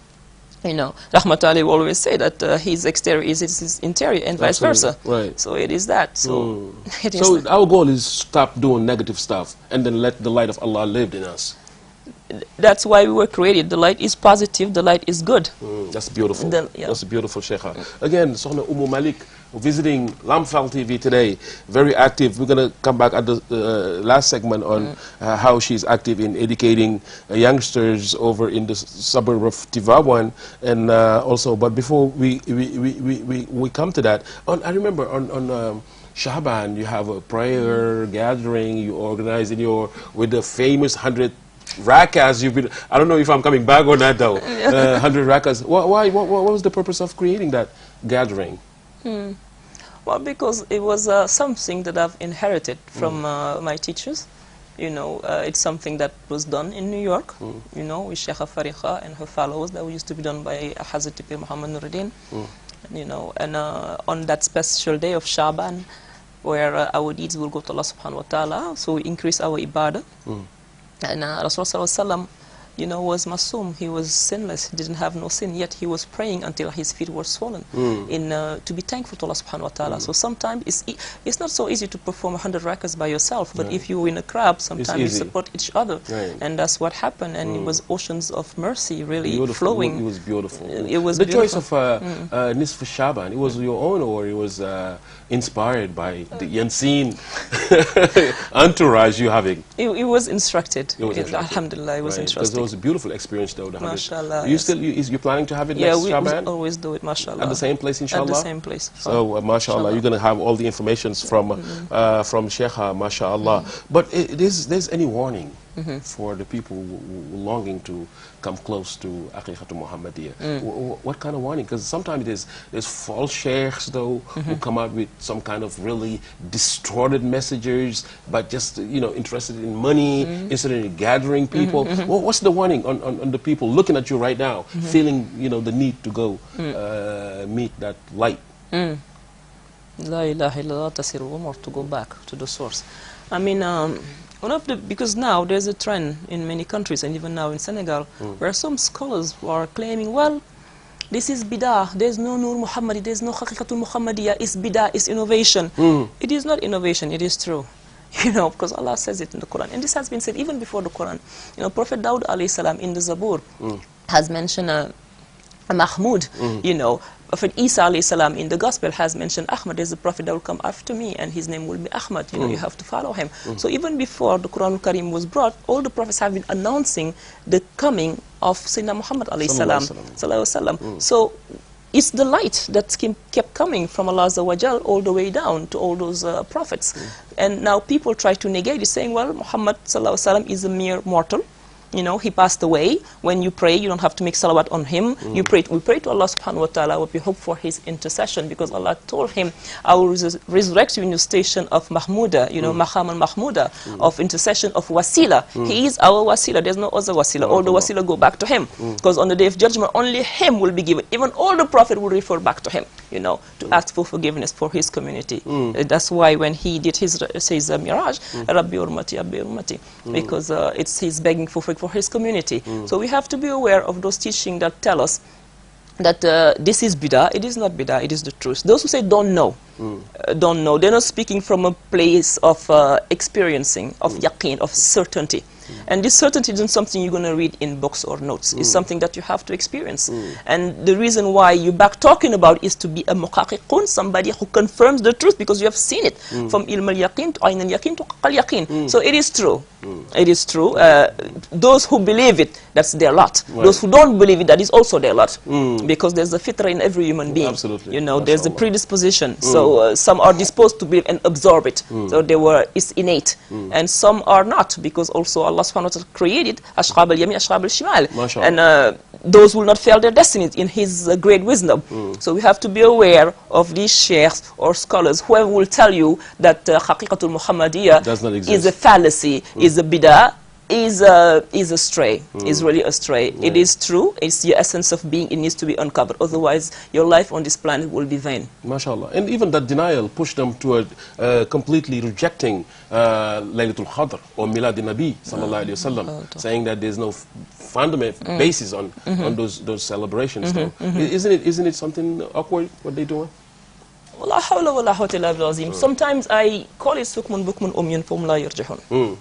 Rahmatullahi will always say that his exterior is his interior and vice versa. Right. So it is that. So, our goal is stop doing negative stuff and then let the light of Allah live in us. That's why we were created. The light is positive, the light is good. That's beautiful. That's beautiful, Sheikha. Again, Sohna Malik, visiting Lamfal TV today, very active. We're going to come back at the last segment on how she's active in educating youngsters over in the suburb of Tivaouane. And also, but before we come to that, I remember on Shaban, you have a prayer gathering you organize with the famous 100 rakas. I don't know if I'm coming back on that though. 100 rakas. Why? What was the purpose of creating that gathering? Well, because it was something that I've inherited from my teachers. It's something that was done in New York. With Sheikha Fariqa and her followers. That used to be done by Hazrat Muhammad Nuruddin. And on that special day of Shaban, where our deeds will go to Allah subhanahu wa ta'ala, so we increase our ibadah. And Rasulullah was masum, he was sinless, he didn't have no sin, yet he was praying until his feet were swollen to be thankful to Allah subhanahu wa ta'ala. So sometimes it's not so easy to perform 100 rakas by yourself, but if you're in a crowd, sometimes you support each other. And that's what happened, and it was oceans of mercy really flowing. It was beautiful. It was the beautiful. choice of Nisf Shaban, it was your own, or it was inspired by the unseen entourage you having? It was instructed. Alhamdulillah, it was instructed. was a beautiful experience, though. Mashallah. You planning to have it next Shaban? We always do it, mashallah. At the same place, inshallah? At the same place. So, mashallah, you're going to have all the information from Sheikha, mashallah. But there's any warning for the people longing to come close to HAQIQATUL MUHAMMADY? What kind of warning? Because sometimes there's false sheikhs, though, who come out with some kind of really distorted messages, but just, interested in money, interested in gathering people. Well, what's the warning on the people looking at you right now, feeling, the need to go meet that light? La ilaha illallah tasir umar, to go back to the source. I mean, because now there's a trend in many countries, and even now in Senegal, where some scholars are claiming, well, this is bid'ah, there's no Nur Muhammadi, there's no HAQIQATUL Muhammadiyya, it's bid'ah, it's innovation. It is not innovation, it is true. Because Allah says it in the Quran. And this has been said even before the Quran. Prophet Dawud alayhi salam in the Zabur has mentioned Mahmud, Prophet Isa alayhi salam in the Gospel has mentioned Ahmad. There's a prophet that will come after me, and his name will be Ahmad. You have to follow him. So even before the Quran al-Karim was brought, all the prophets have been announcing the coming of Sayyidina Muhammad alayhi salam. So it's the light that kept coming from Allah Azza wa Jal all the way down to all those prophets. And now people try to negate it, saying, well, Muhammad sallallahu alaihi wasallam is a mere mortal. He passed away. When you pray, you don't have to make salawat on him. We pray to Allah subhanahu wa ta'ala, we hope for his intercession, because Allah told him, I will resurrect you in your station of Mahmuda, Maqam al-Mahmuda, of intercession of wasila. He is our wasila. There's no other wasila. All the wasila go back to him, because on the day of judgment, only him will be given. Even all the prophet will refer back to him, to ask for forgiveness for his community. That's why when he did his Miraj, Rabbi Urmati, Rabbi Urmati, because he's begging for his community. So we have to be aware of those teachings that tell us that this is bid'ah. It is not bid'ah, it is the truth. Those who say don't know, they're not speaking from a place of experiencing, of yaqeen, of certainty. And this certainty isn't something you're going to read in books or notes. It's something that you have to experience. And the reason why you're back talking about is to be a muhaqiqun, somebody who confirms the truth, because you have seen it from ilm al-yaqeen to ayn al-yaqeen to al-yaqeen. So it is true. It is true. Those who believe it, that's their lot. Those who don't believe it, that is also their lot. Because there's a fitra in every human being. Absolutely. There's a predisposition. So some are disposed to believe and absorb it. So it's innate. And some are not, because also Allah subhanahu wa ta'ala created ashqab al-yamin, ashqab al-shimal. And those will not fail their destinies in his great wisdom. So we have to be aware of these sheikhs or scholars, whoever will tell you that HAQIQATUL Muhammadiyya is a fallacy, is a bid'ah, is astray, is really astray. It is true, it's the essence of being, it needs to be uncovered. Otherwise, your life on this planet will be vain. MashaAllah. And even that denial pushed them toward completely rejecting Laylatul Qadr or Milad Nabi sallallahu alayhi wa sallam, saying that there's no fundamental basis on those celebrations. Isn't it something awkward what they're doing? Sometimes I call it sukmun bukmun umyun fum la yarjihun.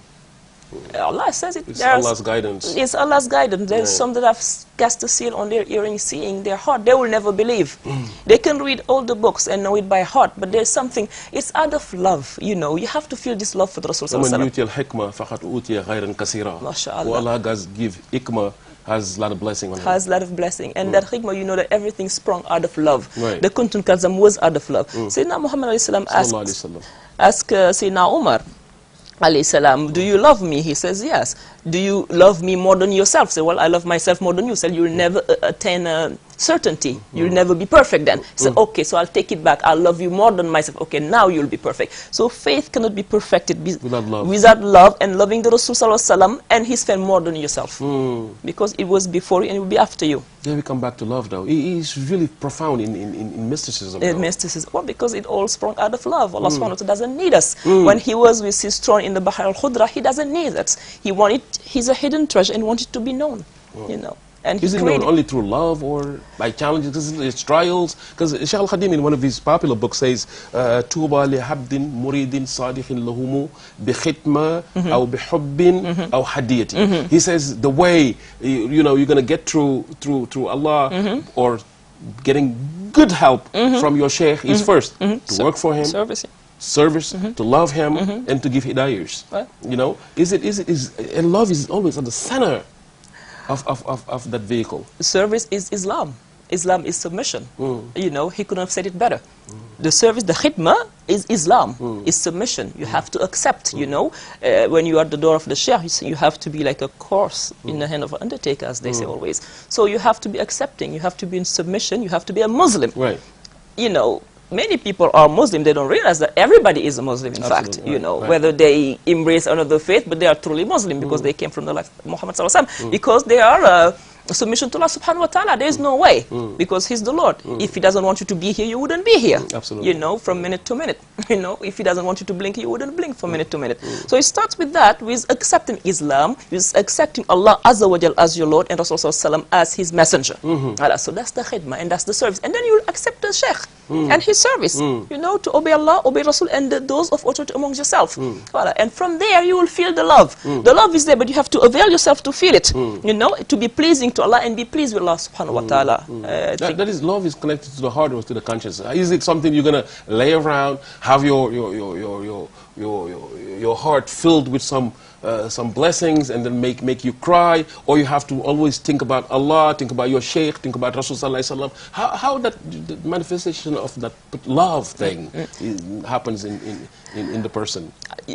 Allah says it. It's Allah's guidance. It's Allah's guidance. There's some that have cast a seal on their earring, seeing their heart. They will never believe. They can read all the books and know it by heart, but there's something. It's out of love. You have to feel this love for the Rasul. Allah does give hikmah, has a lot of blessing on it. Has a lot of blessing. And that hikmah, that everything sprung out of love. The kuntun kazam was out of love. Sayyidina Muhammad asked Sayyidina Umar alayhi salam, do you love me? He says, yes. Do you love me more than yourself? Say, well, I love myself more than you. So you'll never attain certainty. You'll never be perfect then. So, okay, so I'll take it back. I'll love you more than myself. Okay, now you'll be perfect. So faith cannot be perfected without love and loving the Rasul sallallahu alaihi wasallam and his friend more than yourself. Because it was before you and it will be after you. Then we come back to love, though. He's really profound in mysticism. In mysticism. Well, because it all sprung out of love. Allah subhanahu wa ta'ala doesn't need us. When he was with his throne in the Bahr al-Khudra, he doesn't need us. He's a hidden treasure and wanted to be known, And is it known only through love or by challenges, it's trials? Because Shaykh al-Khadim in one of his popular books says, "Touba li habdin muridin sadiqin lahumu bi khitma aw bi hubbin aw hadiyati." He says the way you're going to get through Allah or getting good help from your Shaykh is first to work for him. Service, to love him, and to give hidayahs. And love is always at the center of that vehicle? Service is Islam. Islam is submission. You know, he couldn't have said it better. The service, the khidmah, is Islam, is submission. You have to accept, you know. When you are at the door of the sheikh, you have to be like a corpse in the hand of an undertaker, as they say always. So you have to be accepting, you have to be in submission, you have to be a Muslim. Right. You know, many people are Muslim, they don't realize that everybody is a Muslim, in fact, you know, whether they embrace another faith, but they are truly Muslim because they came from the life of Muhammad sallallahu alaihi wasallam, because they are submission to Allah subhanahu wa ta'ala. There is no way, because he's the Lord. If he doesn't want you to be here, you wouldn't be here. Absolutely. You know, from minute to minute. You know, if he doesn't want you to blink, you wouldn't blink from minute to minute. So it starts with that, with accepting Islam, with accepting Allah Azza wa Jal as your Lord and Rasul sallallahu as his messenger. So that's the khidmah and that's the service. And then you will accept the sheikh and his service. You know, to obey Allah, obey Rasul, and those of authority amongst yourself. And from there you will feel the love. The love is there, but you have to avail yourself to feel it. You know, to be pleasing to Allah and be pleased with Allah subhanahu wa ta'ala. That is, love is connected to the heart or to the conscience. Is it something you're going to lay around, have your heart filled with some blessings and then make you cry, or you have to always think about Allah, think about your sheikh, think about Rasul sallallahu alaihi wasallam? How that the manifestation of that love thing happens in the person?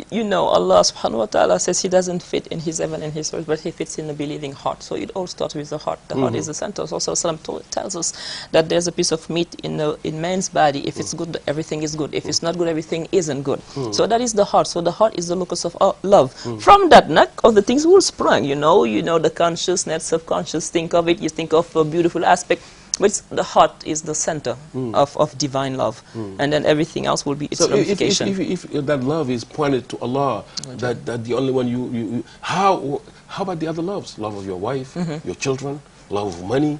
You know, Allah subhanahu wa ta'ala says he doesn't fit in his heaven and his earth, but he fits in a believing heart. So it all starts with the heart. The heart is the center. Also, tells us that there's a piece of meat in man's body. If it's good, everything is good. If it's not good, everything isn't good. So that is the heart. So the heart is the locus of love. From that, of the things will sprung. You know, the consciousness, subconscious. Think of it. You think of a beautiful aspect. But the heart is the center of divine love, and then everything else will be its ramification. If that love is pointed to Allah, that the only one how about the other loves? Love of your wife, your children, love of money.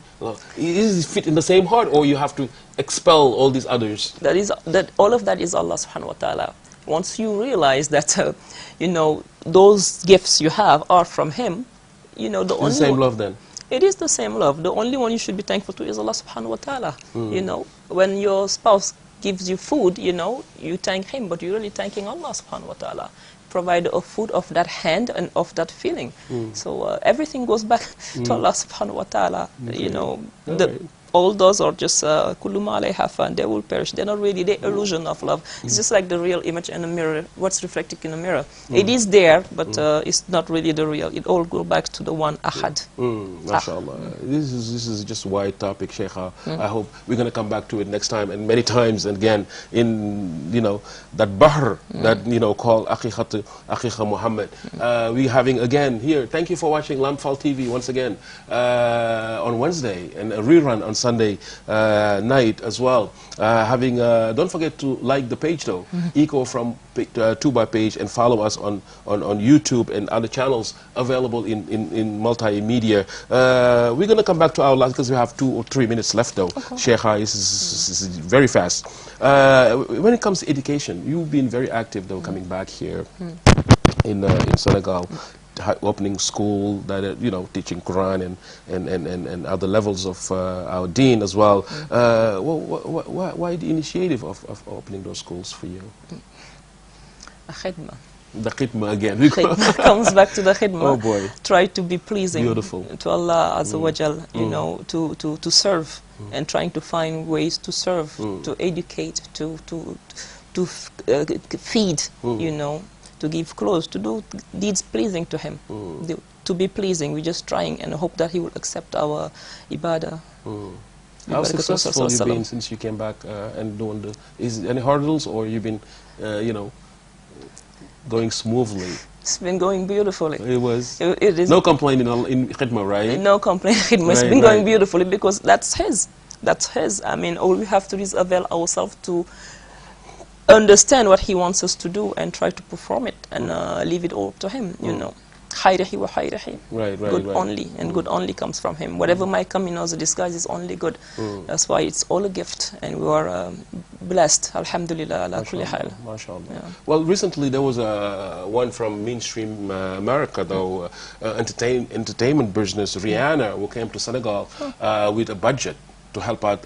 Is it fit in the same heart, or you have to expel all these others? All of that is Allah subhanahu wa ta'ala. Once you realize that, you know, those gifts you have are from Him, you know, the same love then. It is the same love. The only one you should be thankful to is Allah subhanahu wa ta'ala. You know, when your spouse gives you food, you know, you thank him, but you're really thanking Allah subhanahu wa ta'ala. Provider of food, of that hand, and of that feeling. So everything goes back to Allah subhanahu wa ta'ala. You know, all those are just kullu ma alayha fan, they will perish. They're not really the illusion of love. It's just like the real image in a mirror, what's reflected in a mirror. It is there, but it's not really the real. It all goes back to the one ahad. MashaAllah. This is just a wide topic, Sheikha. I hope we're going to come back to it next time and many times. And again, in, you know, that bahr that, you know, called HAQIQATUL Muhammad. We're having again here. Thank you for watching Lamphal TV once again on Wednesday, and a rerun on Sunday night as well. Don't forget to like the page though, Eco from TOUBA page, and follow us on YouTube and other channels available in multimedia. We're going to come back to our last, because we have 2 or 3 minutes left though. Sheikha is very fast. When it comes to education, you've been very active though, coming back here in Senegal, opening school, that you know, teaching Quran and other levels of our deen as well. Why the initiative of opening those schools for you? Khidmah. The khidmah again. Khidmah comes back to the khidmah. Oh boy. Try to be pleasing Beautiful. to Allah Azza wa Jal, you know, to serve, and trying to find ways to serve, to educate, to feed, you know, to give clothes, to do deeds pleasing to Him. To be pleasing, we're just trying and hope that He will accept our ibadah. How successful have you been since you came back and doing the, is any hurdles, or you've been, you know, going smoothly? It's been going beautifully. It was. It is. No complaining in khidmah, right? No complaining in khidmah. It's been going beautifully because that's His. That's His. I mean, all we have to do is avail ourselves to understand what He wants us to do and try to perform it, and leave it all to Him, you know. Khayrihi wa khayrihi. Good only, and good only comes from Him. Whatever might come in as a disguise is only good. That's why it's all a gift, and we are blessed. Alhamdulillah, ala kulli hal. MashaAllah. Well, recently there was one from mainstream America, though, entertainment business, Rihanna, who came to Senegal with a budget. to help out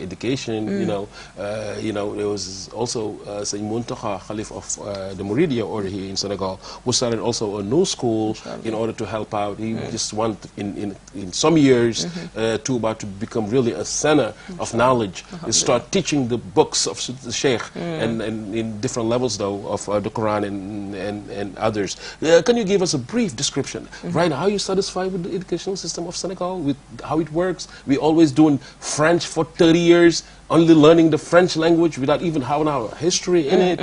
education. There was also Sayyid Muntaha, Khalif of the Muridiya order here in Senegal, who started also a new school in order to help out. He just want in some years TOUBA to become really a center of knowledge. They start teaching the books of the Sheikh and in different levels though of the Quran and others. Can you give us a brief description right now? Are you satisfied with the educational system of Senegal, with how it works? We always doing French for 30 years, only learning the French language without even having our history in it.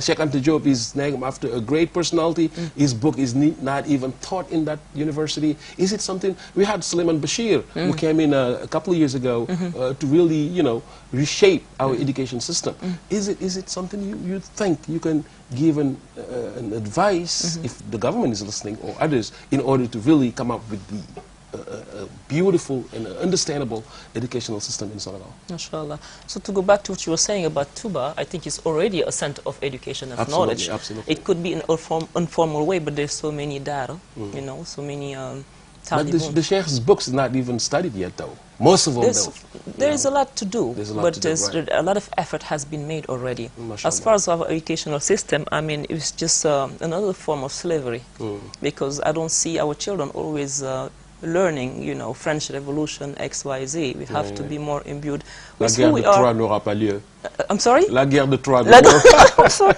Sheikh Anta Diop is named after a great personality. His book is not even taught in that university. Is it something? We had Suleiman Bashir, who came in a couple of years ago to really, reshape our education system. Is it something you think you can give an advice if the government is listening or others in order to really come up with the beautiful and understandable educational system in Senegal? Mashallah. So to go back to what you were saying about TOUBA, I think it's already a center of education and knowledge. Absolutely. It could be in an informal way, but there's so many data, so many but the Sheikh's books is not even studied yet, though. Most of them, there is a lot to do, but a lot of effort has been made already. As far as our educational system, I mean, it's just another form of slavery, because I don't see our children always learning, French Revolution, X, Y, Z. We have to be more imbued with who we are. La guerre de Troie n'aura pas lieu. I'm sorry? La guerre de Troie. I'm sorry.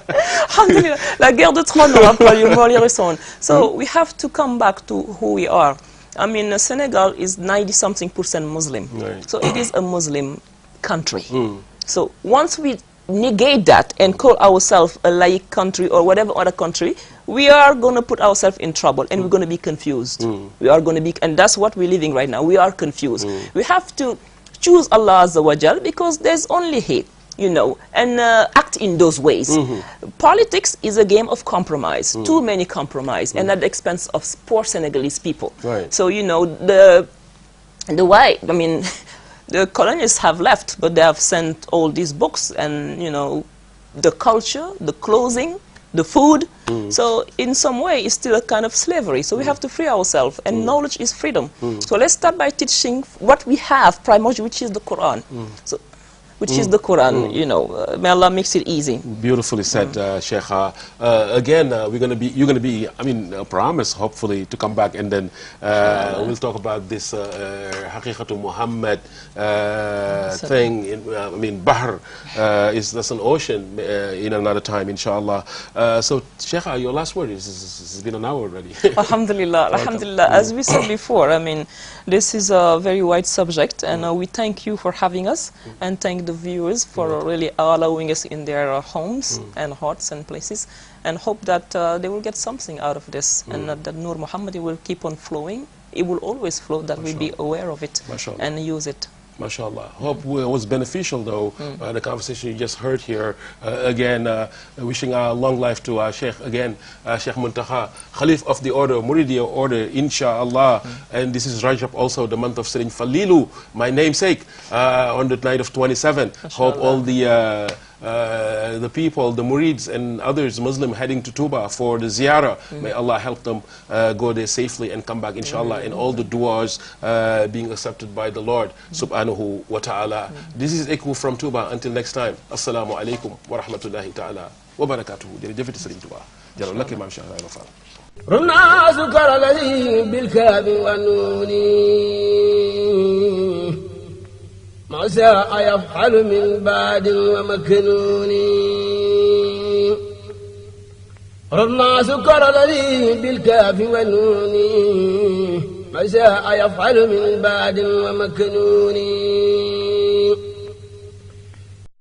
La guerre de Troie n'aura pas lieu, more on. So we have to come back to who we are. I mean, Senegal is 90-something% Muslim. Right. So it is a Muslim country. So once we negate that and call ourselves a laïc country or whatever other country, we are going to put ourselves in trouble and we're going to be confused. We are going to be, and that's what we're living right now. We are confused. We have to choose Allah Azza wa Jal because there's only He, and act in those ways. Politics is a game of compromise, too many compromise, and at the expense of poor Senegalese people. Right. So, the why, I mean, the colonists have left, but they have sent all these books and, the culture, the clothing, the food. So in some way, it's still a kind of slavery. So we have to free ourselves, and knowledge is freedom. So let's start by teaching what we have, primarily, which is the Quran. So, which is the Quran, may Allah makes it easy. Beautifully said, Sheikh. Again, you're going to be, I mean, promise, hopefully, to come back, and then we'll talk about this HAQIQATUL MUHAMMADY thing. I mean, Bahr, that's an ocean in another time, inshallah. So, Sheikh, your last word, it's been an hour already. Alhamdulillah, Alhamdulillah. As we said before, I mean, this is a very wide subject, and we thank you for having us, and thank the viewers for really allowing us in their homes and hearts and places, and hope that they will get something out of this, and that Nur Muhammadi will keep on flowing. It will always flow, that we'll be aware of it and use it. MashaAllah. Hope it was beneficial, though, the conversation you just heard here. Again, wishing a long life to Sheikh, again, Sheikh Muntaha, Khalif of the order, Muridiya order, inshallah. And this is Rajab, also the month of S.Fallou, my namesake, on the night of 27. Hope all the people, the Murids and others, Muslim, heading to TOUBA for the ziyarah, may Allah help them go there safely and come back, inshallah, and all the du'as being accepted by the Lord subhanahu wa ta'ala. This is Echo from TOUBA. Until next time, assalamu alaikum wa rahmatullahi ta'ala wa barakatuhu. Jërëjëf Sëriñ Touba. Jërëjëf lak Imam Cheikh Ibrahima Fall. رنا سكر الذي بالكاب والنون ما شاء يفعل من بعد ومكنون رنا سكر الذي بالكاف والنون ما شاء يفعل من بعد ومكنون